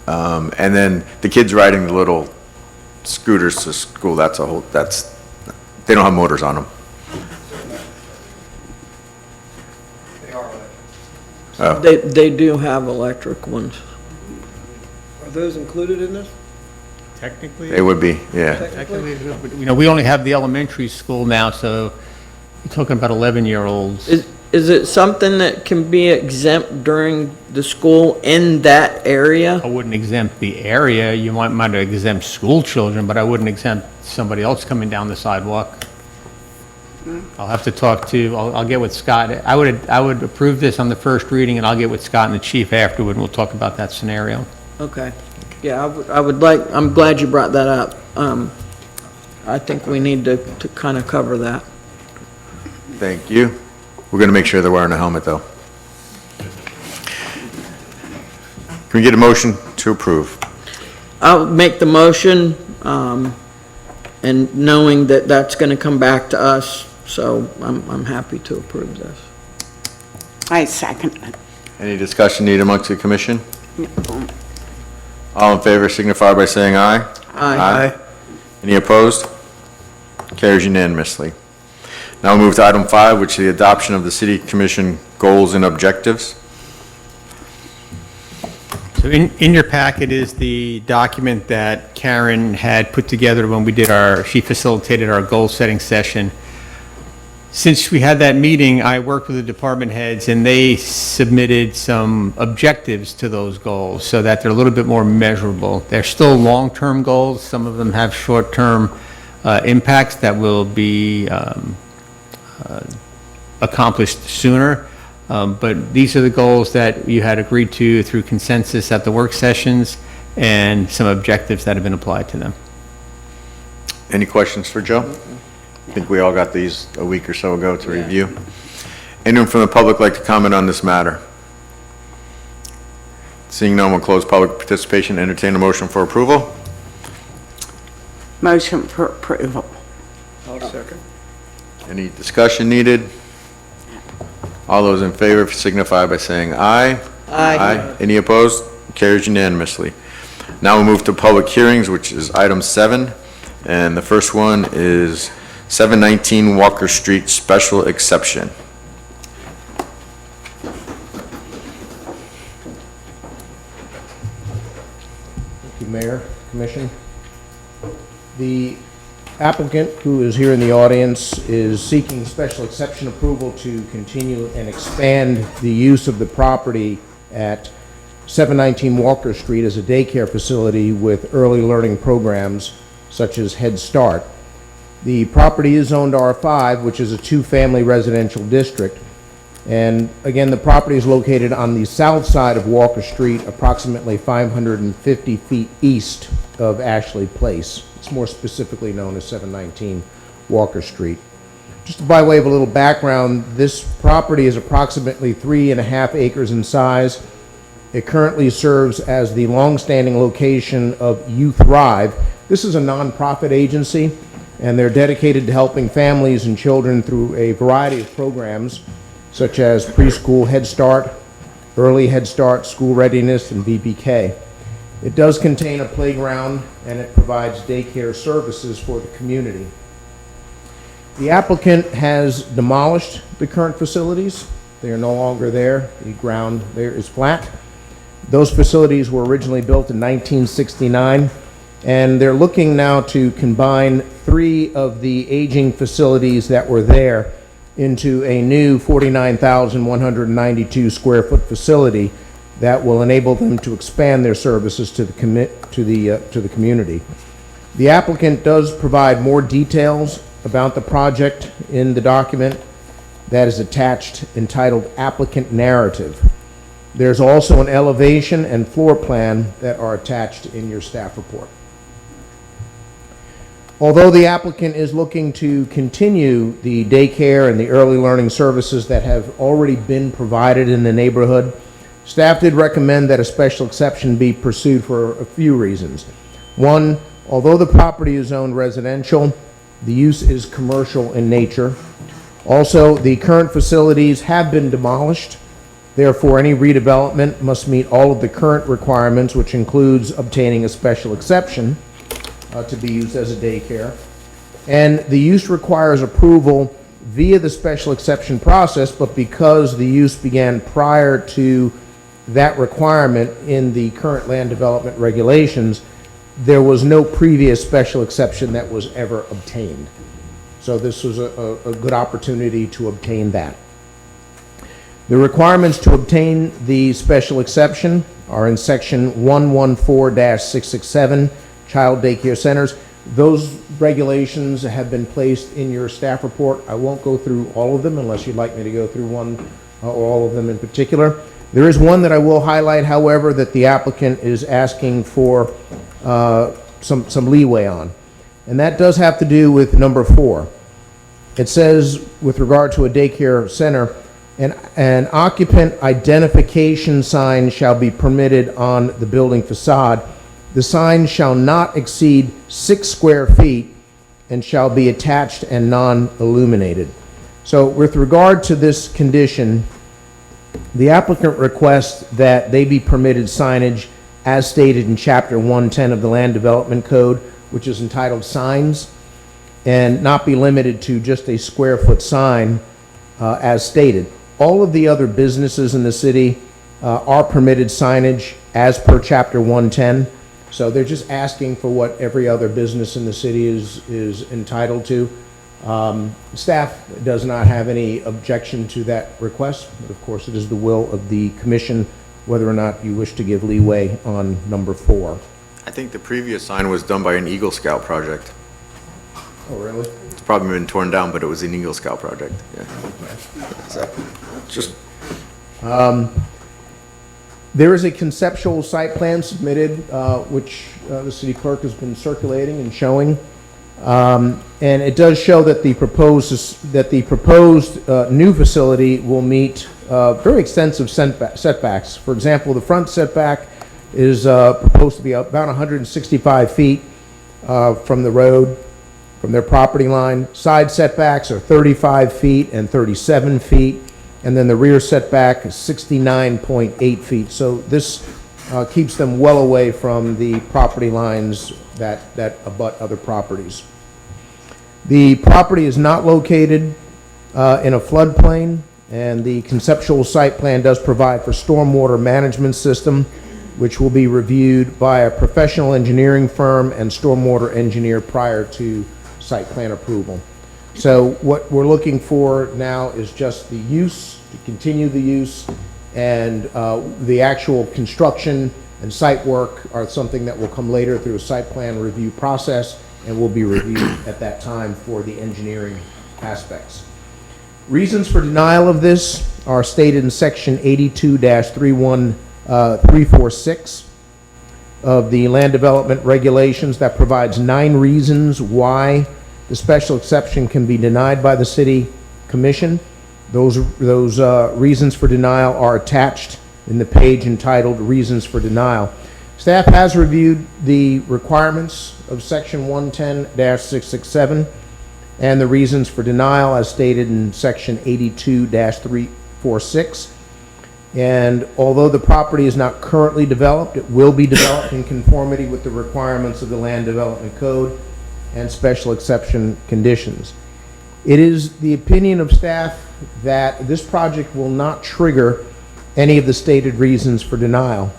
And then the kids riding the little scooters to school, they don't have motors on them. They are electric. Oh. They do have electric ones. Are those included in this? Technically. They would be, yeah. Technically, you know, we only have the elementary school now, so you're talking about 11-year-olds. Is it something that can be exempt during the school in that area? I wouldn't exempt the area. You might exempt school children, but I wouldn't exempt somebody else coming down the sidewalk. I'll have to I'll get with Scott. I would approve this on the first reading, and I'll get with Scott and the chief afterward, and we'll talk about that scenario. Okay. Yeah, I'm glad you brought that up. I think we need to kind of cover that. Thank you. We're going to make sure they're wearing a helmet, though. Can we get a motion to approve? I'll make the motion, and knowing that that's going to come back to us, so I'm happy to approve this. I second it. Any discussion needed amongst the commission? All in favor signify by saying aye. Aye. Any opposed? Carries unanimously. Now we'll move to item 5, which is the adoption of the city commission goals and objectives. So in your packet is the document that Karen had put together when she facilitated our goal-setting session. Since we had that meeting, I worked with the department heads, and they submitted some objectives to those goals so that they're a little bit more measurable. They're still long-term goals. Some of them have short-term impacts that will be accomplished sooner. But these are the goals that you had agreed to through consensus at the work sessions, and some objectives that have been applied to them. Any questions for Joe? I think we all got these a week or so ago to review. Anyone from the public like to comment on this matter? Seeing none, we'll close public participation. Entertain a motion for approval. Motion for approval. I'll second. Any discussion needed? All those in favor signify by saying aye. Aye. Any opposed? Carries unanimously. Now we'll move to public hearings, which is item 7. And the first one is 719 Walker Street Special Exception. Thank you, Mayor, Commission. The applicant, who is here in the audience, is seeking special exception approval to continue and expand the use of the property at 719 Walker Street as a daycare facility with early learning programs such as Head Start. The property is zoned R5, which is a 2-family residential district. And again, the property is located on the south side of Walker Street, approximately 550 feet east of Ashley Place. It's more specifically known as 719 Walker Street. Just by way of a little background, this property is approximately 3.5 acres in size. It currently serves as the long-standing location of You Thrive. This is a nonprofit agency, and they're dedicated to helping families and children through a variety of programs, such as preschool Head Start, early Head Start, school readiness, and VBK. It does contain a playground, and it provides daycare services for the community. The applicant has demolished the current facilities. They are no longer there. The ground there is flat. Those facilities were originally built in 1969, and they're looking now to combine 3 of the aging facilities that were there into a new 49,192 square foot facility that will enable them to expand their services to the community. The applicant does provide more details about the project in the document that is attached, entitled Applicant Narrative. There's also an elevation and floor plan that are attached in your staff report. Although the applicant is looking to continue the daycare and the early learning services that have already been provided in the neighborhood, staff did recommend that a special exception be pursued for a few reasons. One, although the property is zoned residential, the use is commercial in nature. Also, the current facilities have been demolished. Therefore, any redevelopment must meet all of the current requirements, which includes obtaining a special exception to be used as a daycare. And the use requires approval via the special exception process, but because the use began prior to that requirement in the current land development regulations, there was no previous special exception that was ever obtained. So this was a good opportunity to obtain that. The requirements to obtain the special exception are in section 114-667, child daycare centers. Those regulations have been placed in your staff report. I won't go through all of them unless you'd like me to go through one or all of them in particular. There is one that I will highlight, however, that the applicant is asking for some leeway on. And that does have to do with number 4. It says, with regard to a daycare center, an occupant identification sign shall be permitted on the building facade. The sign shall not exceed 6 square feet and shall be attached and non-illuminated. So with regard to this condition, the applicant requests that they be permitted signage as stated in Chapter 110 of the Land Development Code, which is entitled Signs, and not be limited to just a square foot sign as stated. All of the other businesses in the city are permitted signage as per Chapter 110. So they're just asking for what every other business in the city is entitled to. Staff does not have any objection to that request, but of course it is the will of the commission whether or not you wish to give leeway on number 4. I think the previous sign was done by an Eagle Scout project. Oh, really? It's probably been torn down, but it was an Eagle Scout project, yeah. So, just, there is a conceptual site plan submitted, which the city clerk has been circulating and showing. And it does show that the proposed new facility will meet very extensive setbacks. For example, the front setback is proposed to be about 165 feet from the road, from their property line. Side setbacks are 35 feet and 37 feet. And then the rear setback is 69.8 feet. So this keeps them well away from the property lines that abut other properties. The property is not located in a floodplain, and the conceptual site plan does provide for stormwater management system, which will be reviewed by a professional engineering firm and stormwater engineer prior to site plan approval. So what we're looking for now is just the use, to continue the use, and the actual construction and site work are something that will come later through a site plan review process and will be reviewed at that time for the engineering aspects. Reasons for denial of this are stated in section 82-346 of the Land Development Regulations that provides 9 reasons why the special exception can be denied by the City Commission. Those reasons for denial are attached in the page entitled Reasons for Denial. Staff has reviewed the requirements of section 110-667 and the reasons for denial as stated in section 82-346. And although the property is not currently developed, it will be developed in conformity with the requirements of the Land Development Code and special exception conditions. It is the opinion of staff that this project will not trigger any of the stated reasons for denial.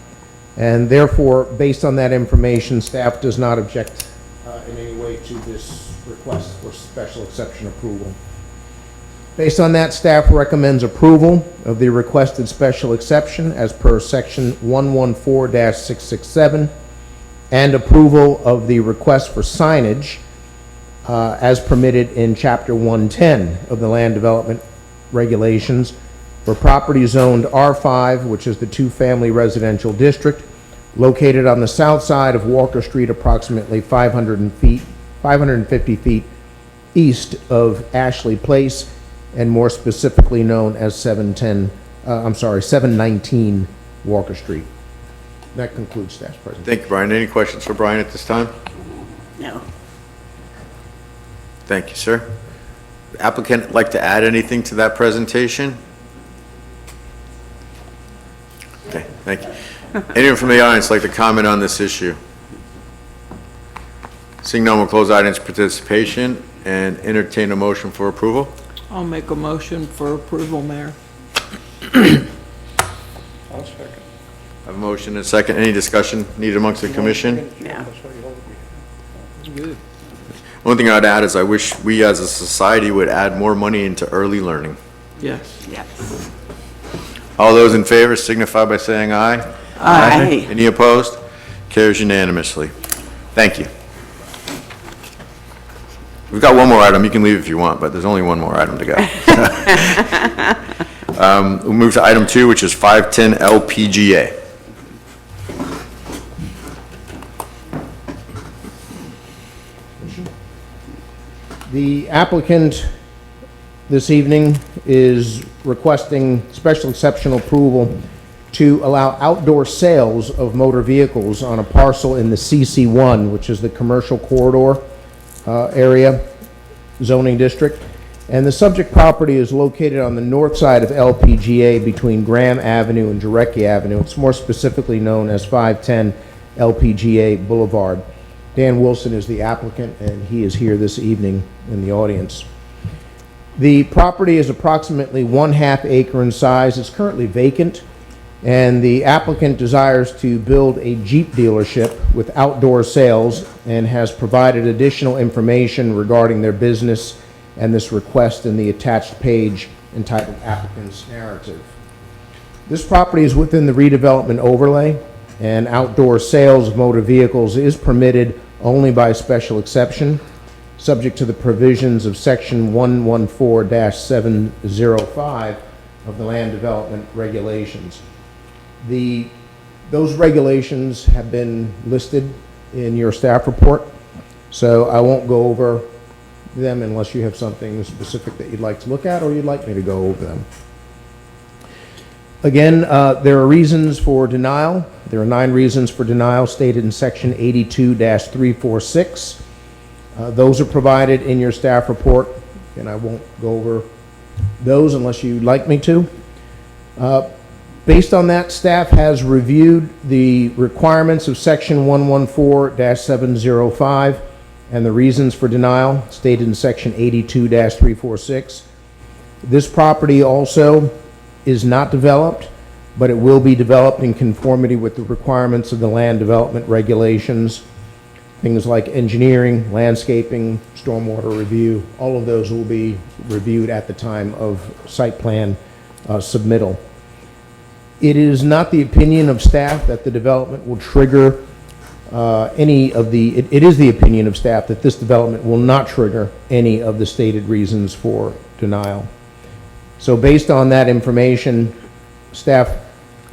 And therefore, based on that information, staff does not object in any way to this request for special exception approval. Based on that, staff recommends approval of the requested special exception as per section 114-667 and approval of the request for signage as permitted in Chapter 110 of the Land Development Regulations for property zoned R5, which is the 2-family residential district, located on the south side of Walker Street, approximately 500 feet 550 feet east of Ashley Place, and more specifically known as 719 Walker Street. That concludes staff's presentation. Thank you, Brian. Any questions for Brian at this time? No. Thank you, sir. Applicant like to add anything to that presentation? Okay, thank you. Anyone from the audience like to comment on this issue? Seeing none, we'll close audience participation and entertain a motion for approval. I'll make a motion for approval, Mayor. I'll second. I have a motion and a second. Any discussion needed amongst the commission? No. Good. One thing I'd add is I wish we as a society would add more money into early learning. Yes. Yes. All those in favor signify by saying aye. Aye. Any opposed? Carries unanimously. Thank you. We've got one more item. You can leave if you want, but there's only one more item to go. We'll move to item 2, which is 510 LPGA. The applicant this evening is requesting special exceptional approval to allow outdoor sales of motor vehicles on a parcel in the CC1, which is the commercial corridor area zoning district. And the subject property is located on the north side of LPGA between Graham Avenue and Jarecki Avenue. It's more specifically known as 510 LPGA Boulevard. Dan Wilson is the applicant, and he is here this evening in the audience. The property is approximately 1/2 acre in size. It's currently vacant, and the applicant desires to build a Jeep dealership with outdoor sales and has provided additional information regarding their business and this request in the attached page entitled Applicant's Narrative. This property is within the redevelopment overlay, and outdoor sales of motor vehicles is permitted only by special exception, subject to the provisions of Section 114-705 of the Land Development Regulations. Those regulations have been listed in your staff report, so I won't go over them unless you have something specific that you'd like to look at or you'd like me to go over them. Again, there are reasons for denial. There are 9 reasons for denial stated in Section 82-346. Those are provided in your staff report, and I won't go over those unless you'd like me to. Based on that, staff has reviewed the requirements of Section 114-705 and the reasons for denial stated in Section 82-346. This property also is not developed, but it will be developed in conformity with the requirements of the land development regulations. Things like engineering, landscaping, stormwater review, all of those will be reviewed at the time of site plan submittal. It is not the opinion of staff that the development will trigger it is the opinion of staff that this development will not trigger any of the stated reasons for denial. So based on that information, staff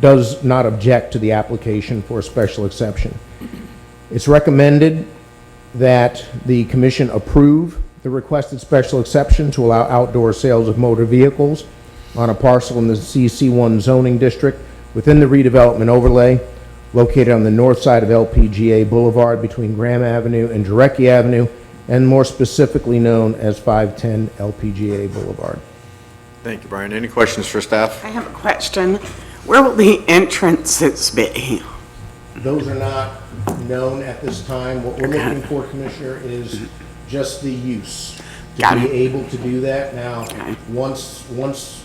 does not object to the application for a special exception. It's recommended that the commission approve the requested special exception to allow outdoor sales of motor vehicles on a parcel in the CC1 zoning district within the redevelopment overlay located on the north side of LPGA Boulevard between Graham Avenue and Jarecki Avenue, and more specifically known as 510 LPGA Boulevard. Thank you, Brian. Any questions for staff? I have a question. Where will the entrances be? Those are not known at this time. What we're looking for, Commissioner, is just the use. To be able to do that. Now, once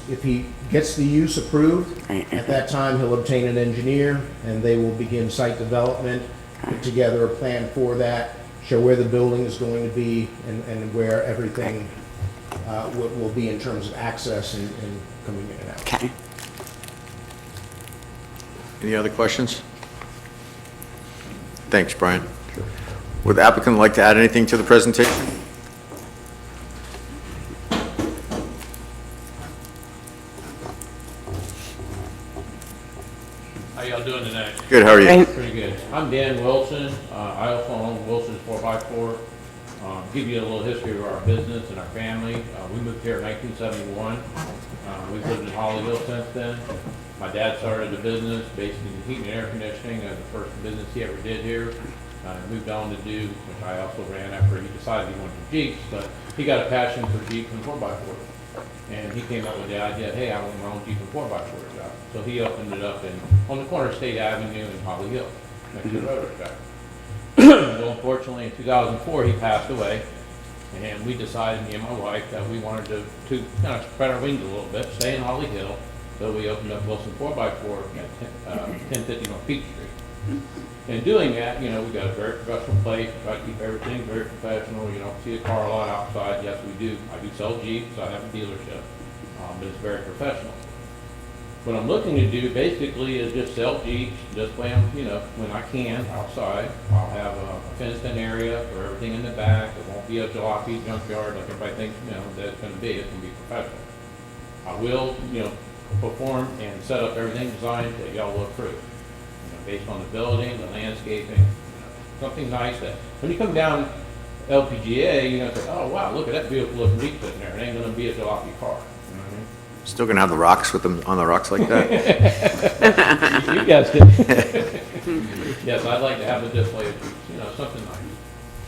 if he gets the use approved, at that time he'll obtain an engineer and they will begin site development, put together a plan for that, show where the building is going to be and where everything will be in terms of access and coming in and out. Okay. Any other questions? Thanks, Brian. Would the applicant like to add anything to the presentation? How y'all doing tonight? Good, how are you? Pretty good. I'm Dan Wilson. I also own Wilson's 4x4. Give you a little history of our business and our family. We moved here in 1971. We've lived in Holly Hill since then. My dad started the business, basically heating and air conditioning, the first business he ever did here. Moved on to do, which I also ran after he decided he wanted Jeeps, but he got a passion for Jeeps and 4x4s. And he came up with the idea, hey, I want my own Jeep and 4x4 shop. So he opened it up on the corner of State Avenue and Holly Hill, next to the railroad track. Well, unfortunately, in 2004, he passed away, and we decided, me and my wife, that we wanted to kind of spread our wings a little bit, stay in Holly Hill. So we opened up Wilson 4x4 at 1050 North Peach Street. In doing that, we got a very professional place. We try to keep everything very professional. You don't see a car lot outside. Yes, we do. I do sell Jeeps. I have a dealership, but it's very professional. What I'm looking to do basically is just sell Jeeps, just play them, when I can outside. I'll have a fenced-in area for everything in the back. It won't be a jalopy junkyard like everybody thinks, that it's going to be. It's going to be professional. I will, perform and set up everything designed that y'all will approve. Based on the building, the landscaping, something nice that when you come down LPGA, you're gonna say, oh wow, look at that beautiful looking Jeep sitting there. It ain't gonna be a jalopy car. You know what I mean? Still gonna have the rocks with them on the rocks like that? You guys did. Yes, I'd like to have a display of Jeeps, something nice.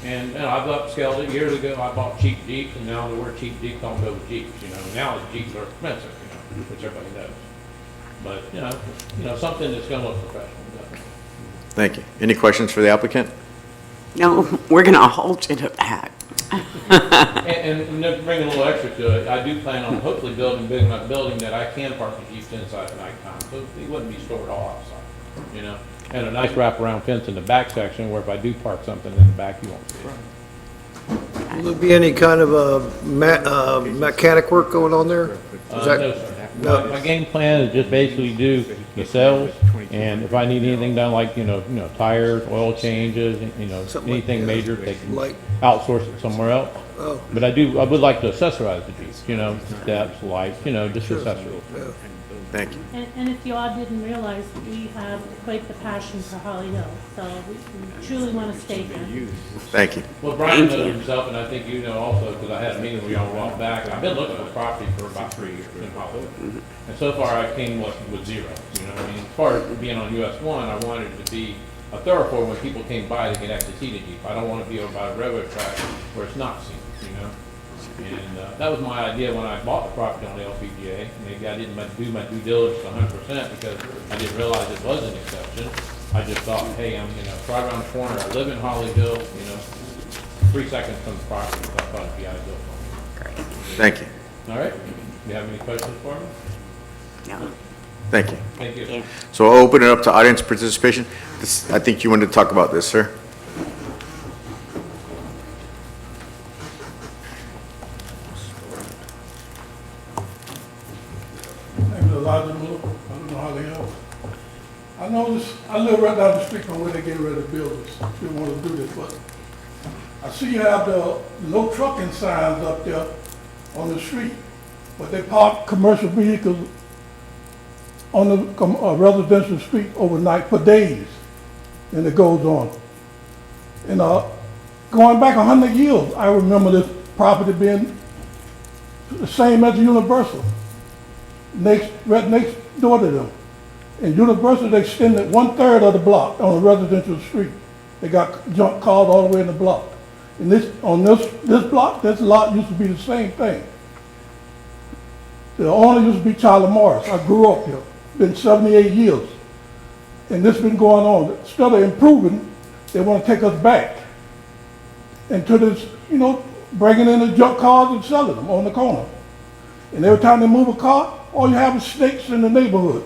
And I've upscaled it years ago. I bought cheap Jeeps, and now the word cheap Jeeps don't go with Jeeps. Now Jeeps are expensive, which everybody knows. But something that's gonna look professional. Thank you. Any questions for the applicant? No, we're gonna hold you to that. And to bring a little extra to it, I do plan on hopefully building big enough building that I can park the Jeeps inside at nighttime, so they wouldn't be stored all outside, And a nice wraparound fence in the back section where if I do park something in the back, you won't see it. Will there be any kind of mechanic work going on there? No, sir. My game plan is just basically do the sales, and if I need anything done, like, tires, oil changes, anything major, they can outsource it somewhere else. Oh. But I would like to accessorize the Jeeps, steps, lights, just accessories. Thank you. And if you all didn't realize, we have quite the passion for Holly Hill, so we truly want to stay here. Thank you. Well, Brian knows himself, and I think you know also, because I had a meeting with y'all a while back. I've been looking at the property for about 3 years in Hollywood. And so far, I came with zero, As far as being on US 1, I wanted it to be a thoroughfare when people came by, they could actually see the Jeep. I don't want to be over by the railroad track where it's not seen, And that was my idea when I bought the property on the LPGA. Maybe I didn't do my due diligence 100% because I didn't realize it was an exception. I just thought, hey, I'm, right around the corner. I live in Holly Hill, 3 seconds from the property, so I thought it'd be ideal for me. Thank you. All right. You have any questions for me? No. Thank you. Thank you. So I'll open it up to audience participation. I think you wanted to talk about this, sir. Elijah Miller, I live in Holly Hill. I noticed, I live right down the street from where they get ready to build this. Didn't want to do this, but I see you have the no trucking signs up there on the street, but they park commercial vehicles on the residential street overnight for days, and it goes on. And going back 100 years, I remember this property being the same as Universal. Right next door to them. And Universal, they extended 1/3 of the block on a residential street. They got junk cars all the way in the block. And this block, this lot used to be the same thing. The owner used to be Charlie Morris. I grew up here. Been 78 years. And this been going on. Instead of improving, they want to take us back into this, bringing in the junk cars and selling them on the corner. And every time they move a car, all you have is snakes in the neighborhood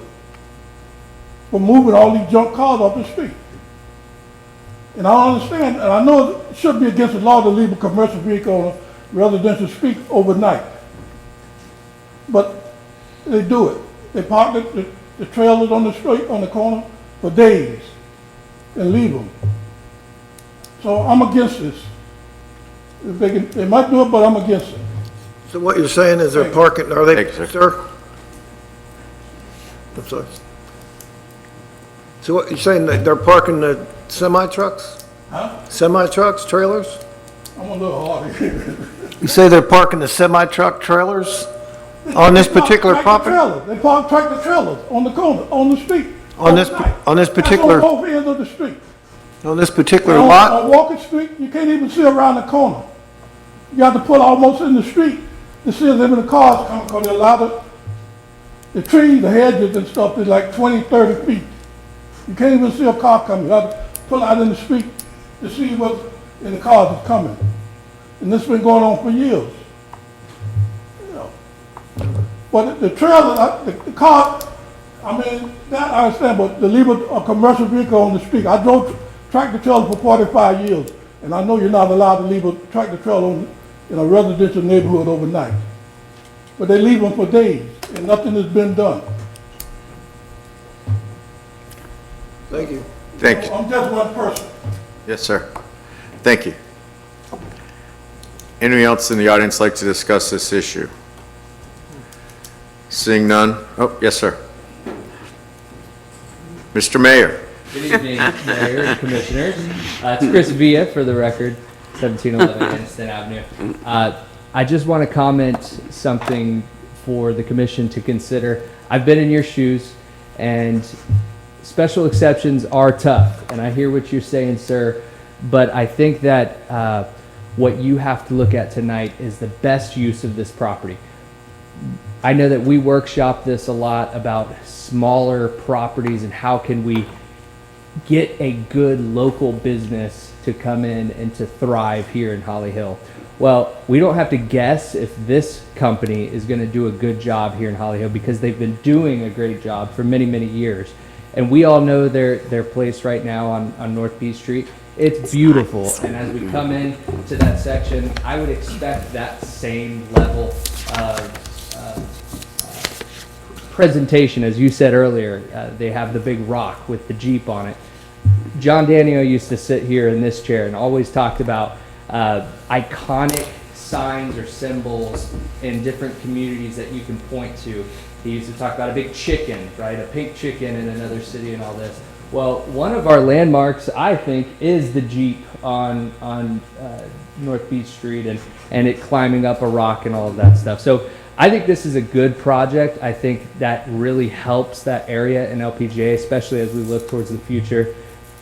for moving all these junk cars off the street. And I don't understand, and I know it should be against the law to leave a commercial vehicle on a residential street overnight. But they do it. They park the trailers on the street, on the corner, for days and leave them. So I'm against this. If they might do it, but I'm against it. So what you're saying is they're parking, are they, Thank you, sir. sir? I'm sorry. So what you're saying, that they're parking the semi-trucks? Huh? Semi-trucks, trailers? I'm a little hard. You say they're parking the semi-truck trailers on this particular property? They park tractor trailers on the corner, on the street. On this particular, That's on both ends of the street. on this particular On lot? Walker Street, you can't even see around the corner. You have to pull almost in the street to see them in the cars coming, because they're allowed the trees, the hedges and stuff is like 20, 30 feet. You can't even see a car coming. You have to pull out in the street to see what's in the cars that's coming. And this has been going on for years. You know. But the trailer, the car, I mean, that I understand, but to leave a commercial vehicle on the street, I drove tractor trailer for 45 years, and I know you're not allowed to leave a tractor trailer in a residential neighborhood overnight. But they leave them for days, and nothing has been done. Thank you. Thank you. I'm just one person. Yes, sir. Thank you. Anyone else in the audience like to discuss this issue? Seeing none? Oh, yes, sir. Mr. Mayor. Good evening, Mayor and Commissioners. It's Chris Villa, for the record, 1711 Aniston Avenue. I just want to comment something for the commission to consider. I've been in your shoes, and special exceptions are tough, and I hear what you're saying, sir, but I think that what you have to look at tonight is the best use of this property. I know that we workshop this a lot about smaller properties and how can we get a good local business to come in and to thrive here in Holly Hill. Well, we don't have to guess if this company is going to do a good job here in Holly Hill, because they've been doing a great job for many, many years. And we all know their place right now on North B Street. It's beautiful. And as we come in to that section, I would expect that same level of presentation. As you said earlier, they have the big rock with the Jeep on it. John Daniel used to sit here in this chair and always talked about iconic signs or symbols in different communities that you can point to. He used to talk about a big chicken, right? A pink chicken in another city and all this. Well, one of our landmarks, I think, is the Jeep on North Beach Street and it climbing up a rock and all of that stuff. So I think this is a good project. I think that really helps that area in LPGA, especially as we look towards the future,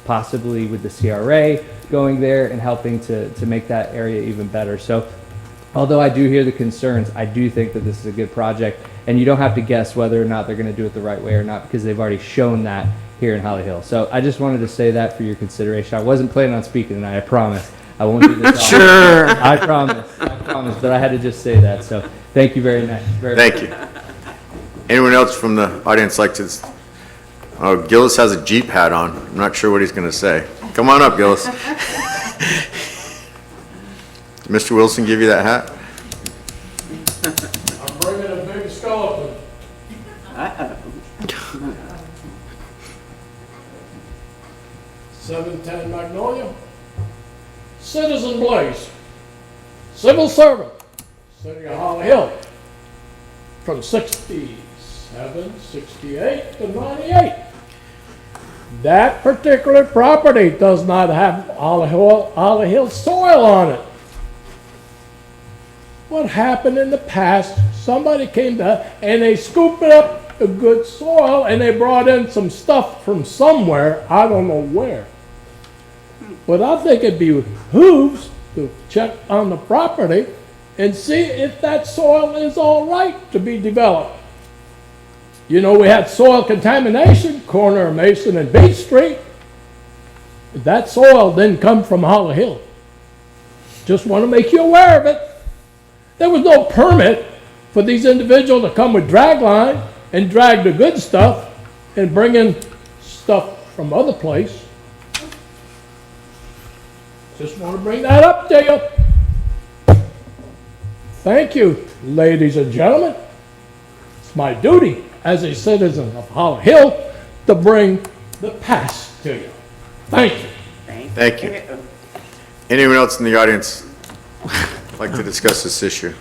possibly with the CRA going there and helping to make that area even better. So although I do hear the concerns, I do think that this is a good project, and you don't have to guess whether or not they're going to do it the right way or not, because they've already shown that here in Holly Hill. So I just wanted to say that for your consideration. I wasn't planning on speaking tonight, I promise. I won't do this all. Sure. I promise, but I had to just say that. So thank you very much. Thank you. Anyone else from the audience like to? Oh, Gillis has a Jeep hat on. I'm not sure what he's going to say. Come on up, Gillis. Did Mr. Wilson give you that hat? I'm bringing a big skeleton. 710 Magnolia. Citizen Blaze. Civil servant. City of Holly Hill. From 67, 68 to 98. That particular property does not have Holly Hill soil on it. What happened in the past, somebody came down and they scooped up the good soil and they brought in some stuff from somewhere, I don't know where. But I think it'd behooves to check on the property and see if that soil is all right to be developed. You know, we had soil contamination, corner of Mason and Beach Street. That soil didn't come from Holly Hill. Just want to make you aware of it. There was no permit for these individuals to come with drag line and drag the good stuff and bring in stuff from other place. Just want to bring that up to you. Thank you, ladies and gentlemen. It's my duty as a citizen of Holly Hill to bring the past to you. Thank you. Thank you. Anyone else in the audience like to discuss this issue?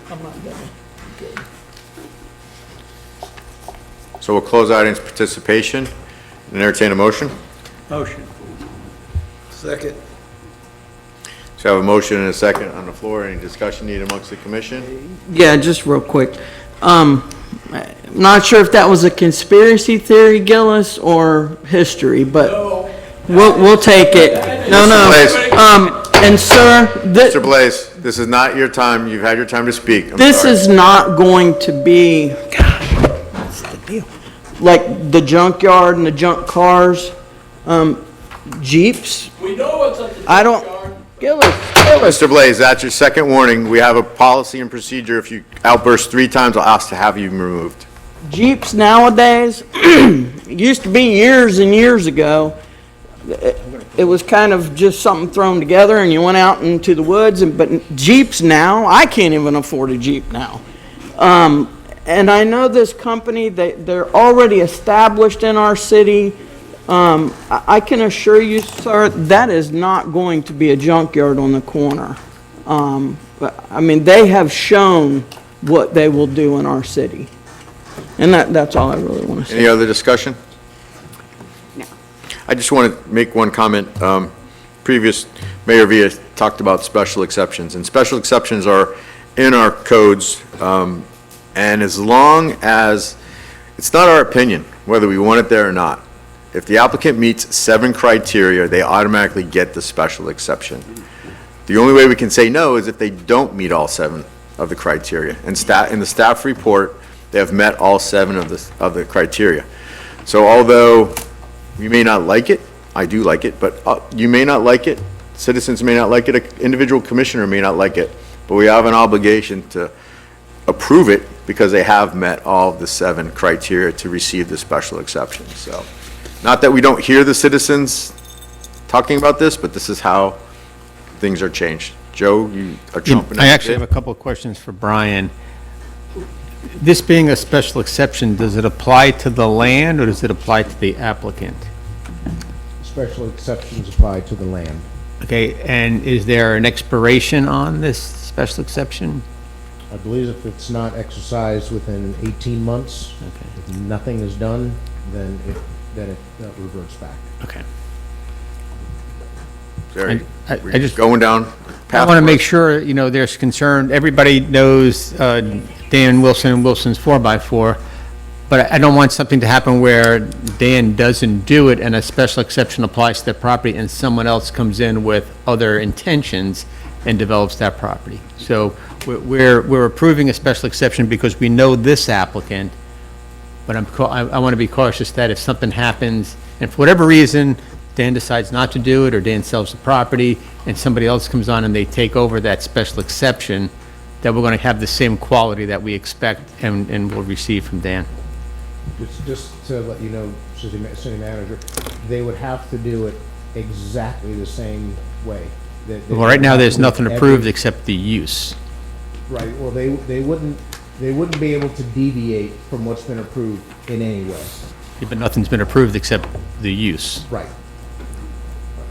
So we'll close audience participation and entertain a motion. Motion. Second. So So I have a motion and a second on the floor. Any discussion needed amongst the commission? Yeah, just real quick. I'm not sure if that was a conspiracy theory, Gillis, or history, but we'll take it. No. And sir, Mr. Blaze, this is not your time. You've had your time to speak. I'm this sorry. is not going to be, what's the deal? Like the junkyard and the junk cars, Jeeps. We know what's at the I don't, Gillis. Mr. Blaze, that's your second warning. We have a policy and procedure. If you outburst 3 times, I'll ask to have you removed. Jeeps nowadays, it used to be years and years ago, it was kind of just something thrown together and you went out into the woods, but Jeeps now, I can't even afford a Jeep now. And I know this company, they're already established in our city. I can assure you, sir, that is not going to be a junkyard on the corner. But, I mean, they have shown what they will do in our city. And that's all I really want to say. Any other discussion? No. I just want to make one comment. Previous Mayor Villa talked about special exceptions, and special exceptions are in our codes, and as long as, it's not our opinion whether we want it there or not. If the applicant meets 7 criteria, they automatically get the special exception. The only way we can say no is if they don't meet all 7 of the criteria. And in the staff report, they have met all 7 of the criteria. So although you may not like it, I do like it, but you may not like it, citizens may not like it, an individual commissioner may not like it, but we have an obligation to approve it because they have met all of the 7 criteria to receive the special exception. So, not that we don't hear the citizens talking about this, but this is how things are changed. Joe, you are jumping in. I actually have a couple of questions for Brian. This being a special exception, does it apply to the land or does it apply to the applicant? Special exceptions apply to the land. Okay, and is there an expiration on this special exception? I believe if it's not exercised within 18 months, if nothing is done, then it reverts back. Okay. I just going down I want to make sure, there's concern, everybody knows Dan Wilson and Wilson's 4x4, but I don't want something to happen where Dan doesn't do it and a special exception applies to their property and someone else comes in with other intentions and develops that property. So we're approving a special exception because we know this applicant, but I want to be cautious that if something happens, and for whatever reason, Dan decides not to do it, or Dan sells the property, and somebody else comes on and they take over that special exception, that we're going to have the same quality that we expect and will receive from Dan. Just to let you know, city manager, they would have to do it exactly the same way. Well, right now, there's nothing approved except the use. Right, well, they wouldn't be able to deviate from what's been approved in any way. Yeah, but nothing's been approved except the use. Right.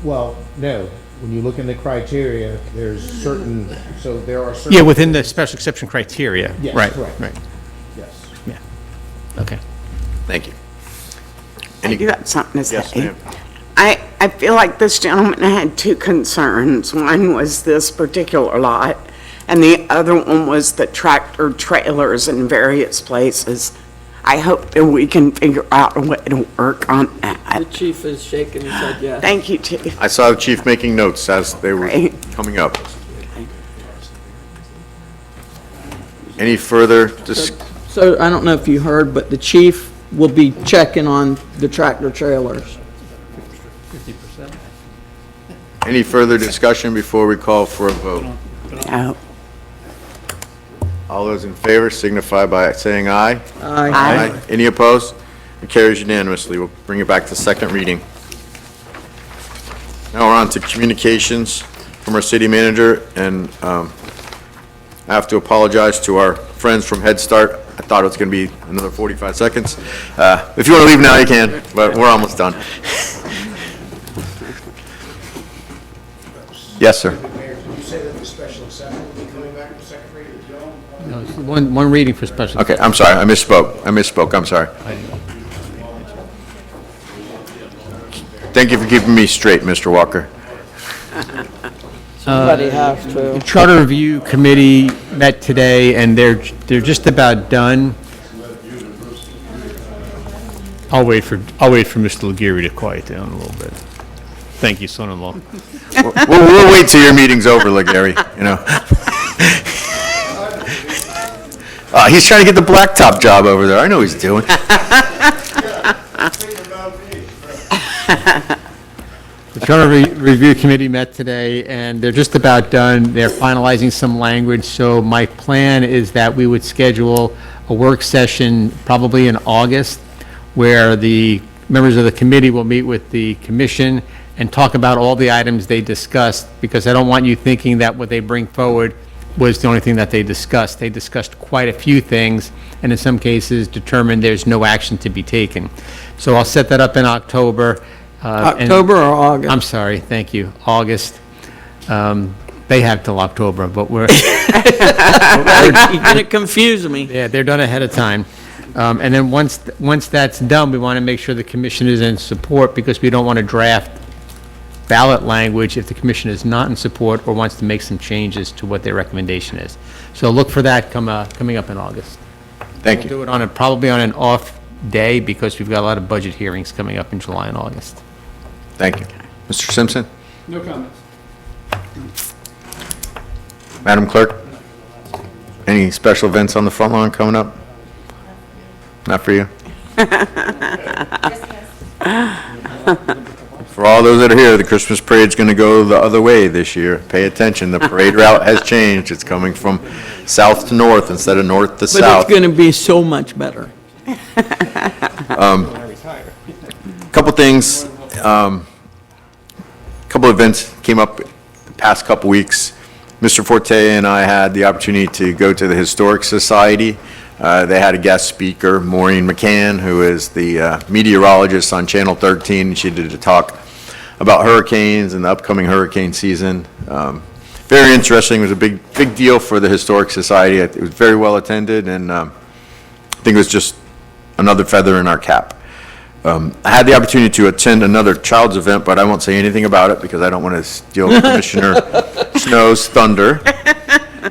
Well, no, when you look in the criteria, there are certain. Yeah, within the special exception criteria. Yes, Right, correct. right. Yes. Yeah, okay. Thank you. I do have something to say. Yes, ma'am. I feel like this gentleman had 2 concerns. One was this particular lot, and the other one was the tractor trailers in various places. I hope that we can figure out a way to work on that. The chief is shaking his head yes. Thank you, Chief. I saw the chief making notes as they were coming up. Any further So I don't know if you heard, but the chief will be checking on the tractor trailers. 50%. Any further discussion before we call for a vote? No. All those in favor signify by saying aye. Aye. Any opposed? It carries unanimously. We'll bring it back to second reading. Now we're on to communications from our city manager, and I have to apologize to our friends from Head Start. I thought it was going to be another 45 seconds. If you want to leave now, you can, but we're almost done. Yes, sir. Mayor, did you say that the special exception will be coming back in the second reading? No, it's one reading for special. Okay, I'm sorry. I misspoke. I'm sorry. Thank you for keeping me straight, Mr. Walker. Somebody has to. The Charter Review Committee met today, and they're just about done. I'll wait for Mr. Legary to quiet down a little bit. Thank you, son-in-law. We'll wait till your meeting's over, Legary, you know. He's trying to get the blacktop job over there. I know he's doing. The Charter Review Committee met today, and they're just about done. They're finalizing some language, so my plan is that we would schedule a work session probably in August, where the members of the committee will meet with the commission and talk about all the items they discussed, because I don't want you thinking that what they bring forward was the only thing that they discussed. They discussed quite a few things, and in some cases determined there's no action to be taken. So I'll set that up in October. October or August? I'm sorry, thank you, August. They have till October, but we're... You're gonna confuse me. Yeah, they're done ahead of time. And then once that's done, we want to make sure the commission is in support, because we don't want to draft ballot language if the commission is not in support or wants to make some changes to what their recommendation is. So look for that coming up in August. Thank you. We'll do it probably on an off day, because we've got a lot of budget hearings coming up in July and August. Thank you. Mr. Simpson? No comments. Madam Clerk? Any special events on the front lawn coming up? Not for you? For all those that are here, the Christmas parade's going to go the other way this year. Pay attention, the parade route has changed. It's coming from south to north instead of north to But south. it's gonna be so much better. Couple things, couple events came up the past couple weeks. Mr. Forte and I had the opportunity to go to the Historic Society. They had a guest speaker, Maureen McCann, who is the meteorologist on Channel 13. She did a talk about hurricanes and the upcoming hurricane season. Very interesting. It was a big deal for the Historic Society. It was very well attended, and I think it was just another feather in our cap. I had the opportunity to attend another child's event, but I won't say anything about it because I don't want to steal Commissioner Snow's thunder.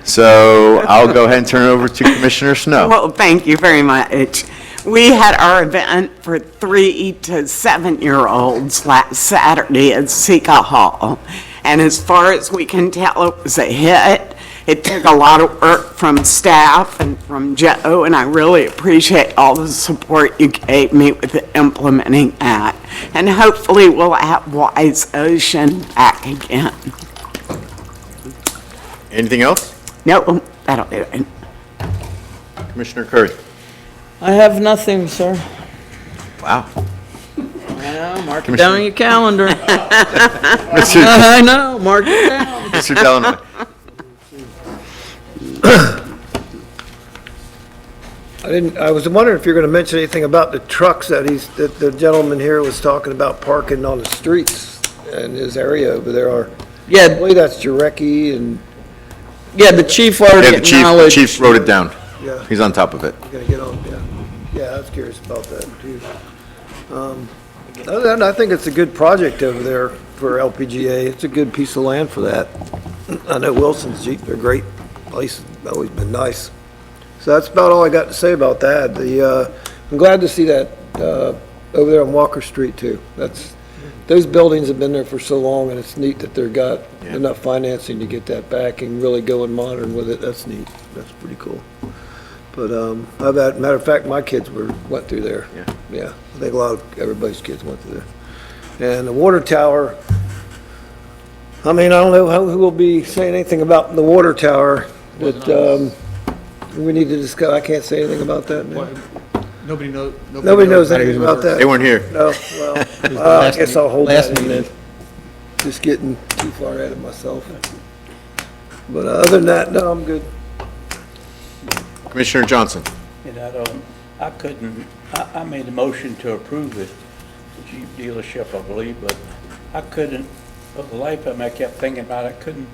So I'll go ahead and turn it over to Commissioner Snow. Well, thank you very much. We had our event for 3 to 7-year-olds last Saturday at Sika Hall. And as far as we can tell, it was a hit. It took a lot of work from staff and from Joe, and I really appreciate all the support you gave me with implementing that. And hopefully we'll have Wise Ocean back again. Anything else? No, that'll do it. Commissioner Curry. I have nothing, sir. Wow. Well, mark it down on your calendar. Mr. I know, mark it down. Mr. Delanoy. I was wondering if you're gonna mention anything about the trucks that the gentleman here was talking about parking on the streets in his area over there are. Yeah. I believe that's Jarecki and. Yeah, the chief already Yeah, the acknowledged. chief wrote it down. Yeah. He's on top of it. You gotta get on, yeah. Yeah, I was curious about that too. Other than that, I think it's a good project over there for LPGA. It's a good piece of land for that. I know Wilson's Jeep, they're a great place, always been nice. So that's about all I got to say about that. I'm glad to see that, over there on Walker Street too. Those buildings have been there for so long, and it's neat that they've got enough financing to get that back and really go and modern with it. That's neat. That's pretty cool. But, matter of fact, my kids went through there. Yeah, I think everybody's kids went through there. And the water tower, I mean, I don't know who will be saying anything about the water tower, but, we need to discuss, I can't say anything about that now. Nobody knows anything about that. They weren't here. No, well, I guess I'll hold that in then. Just getting too far ahead of myself. But other than that, no, I'm good. Commissioner Johnson. I made a motion to approve the Jeep dealership, I believe, but I couldn't, for the life of me, I kept thinking about it, couldn't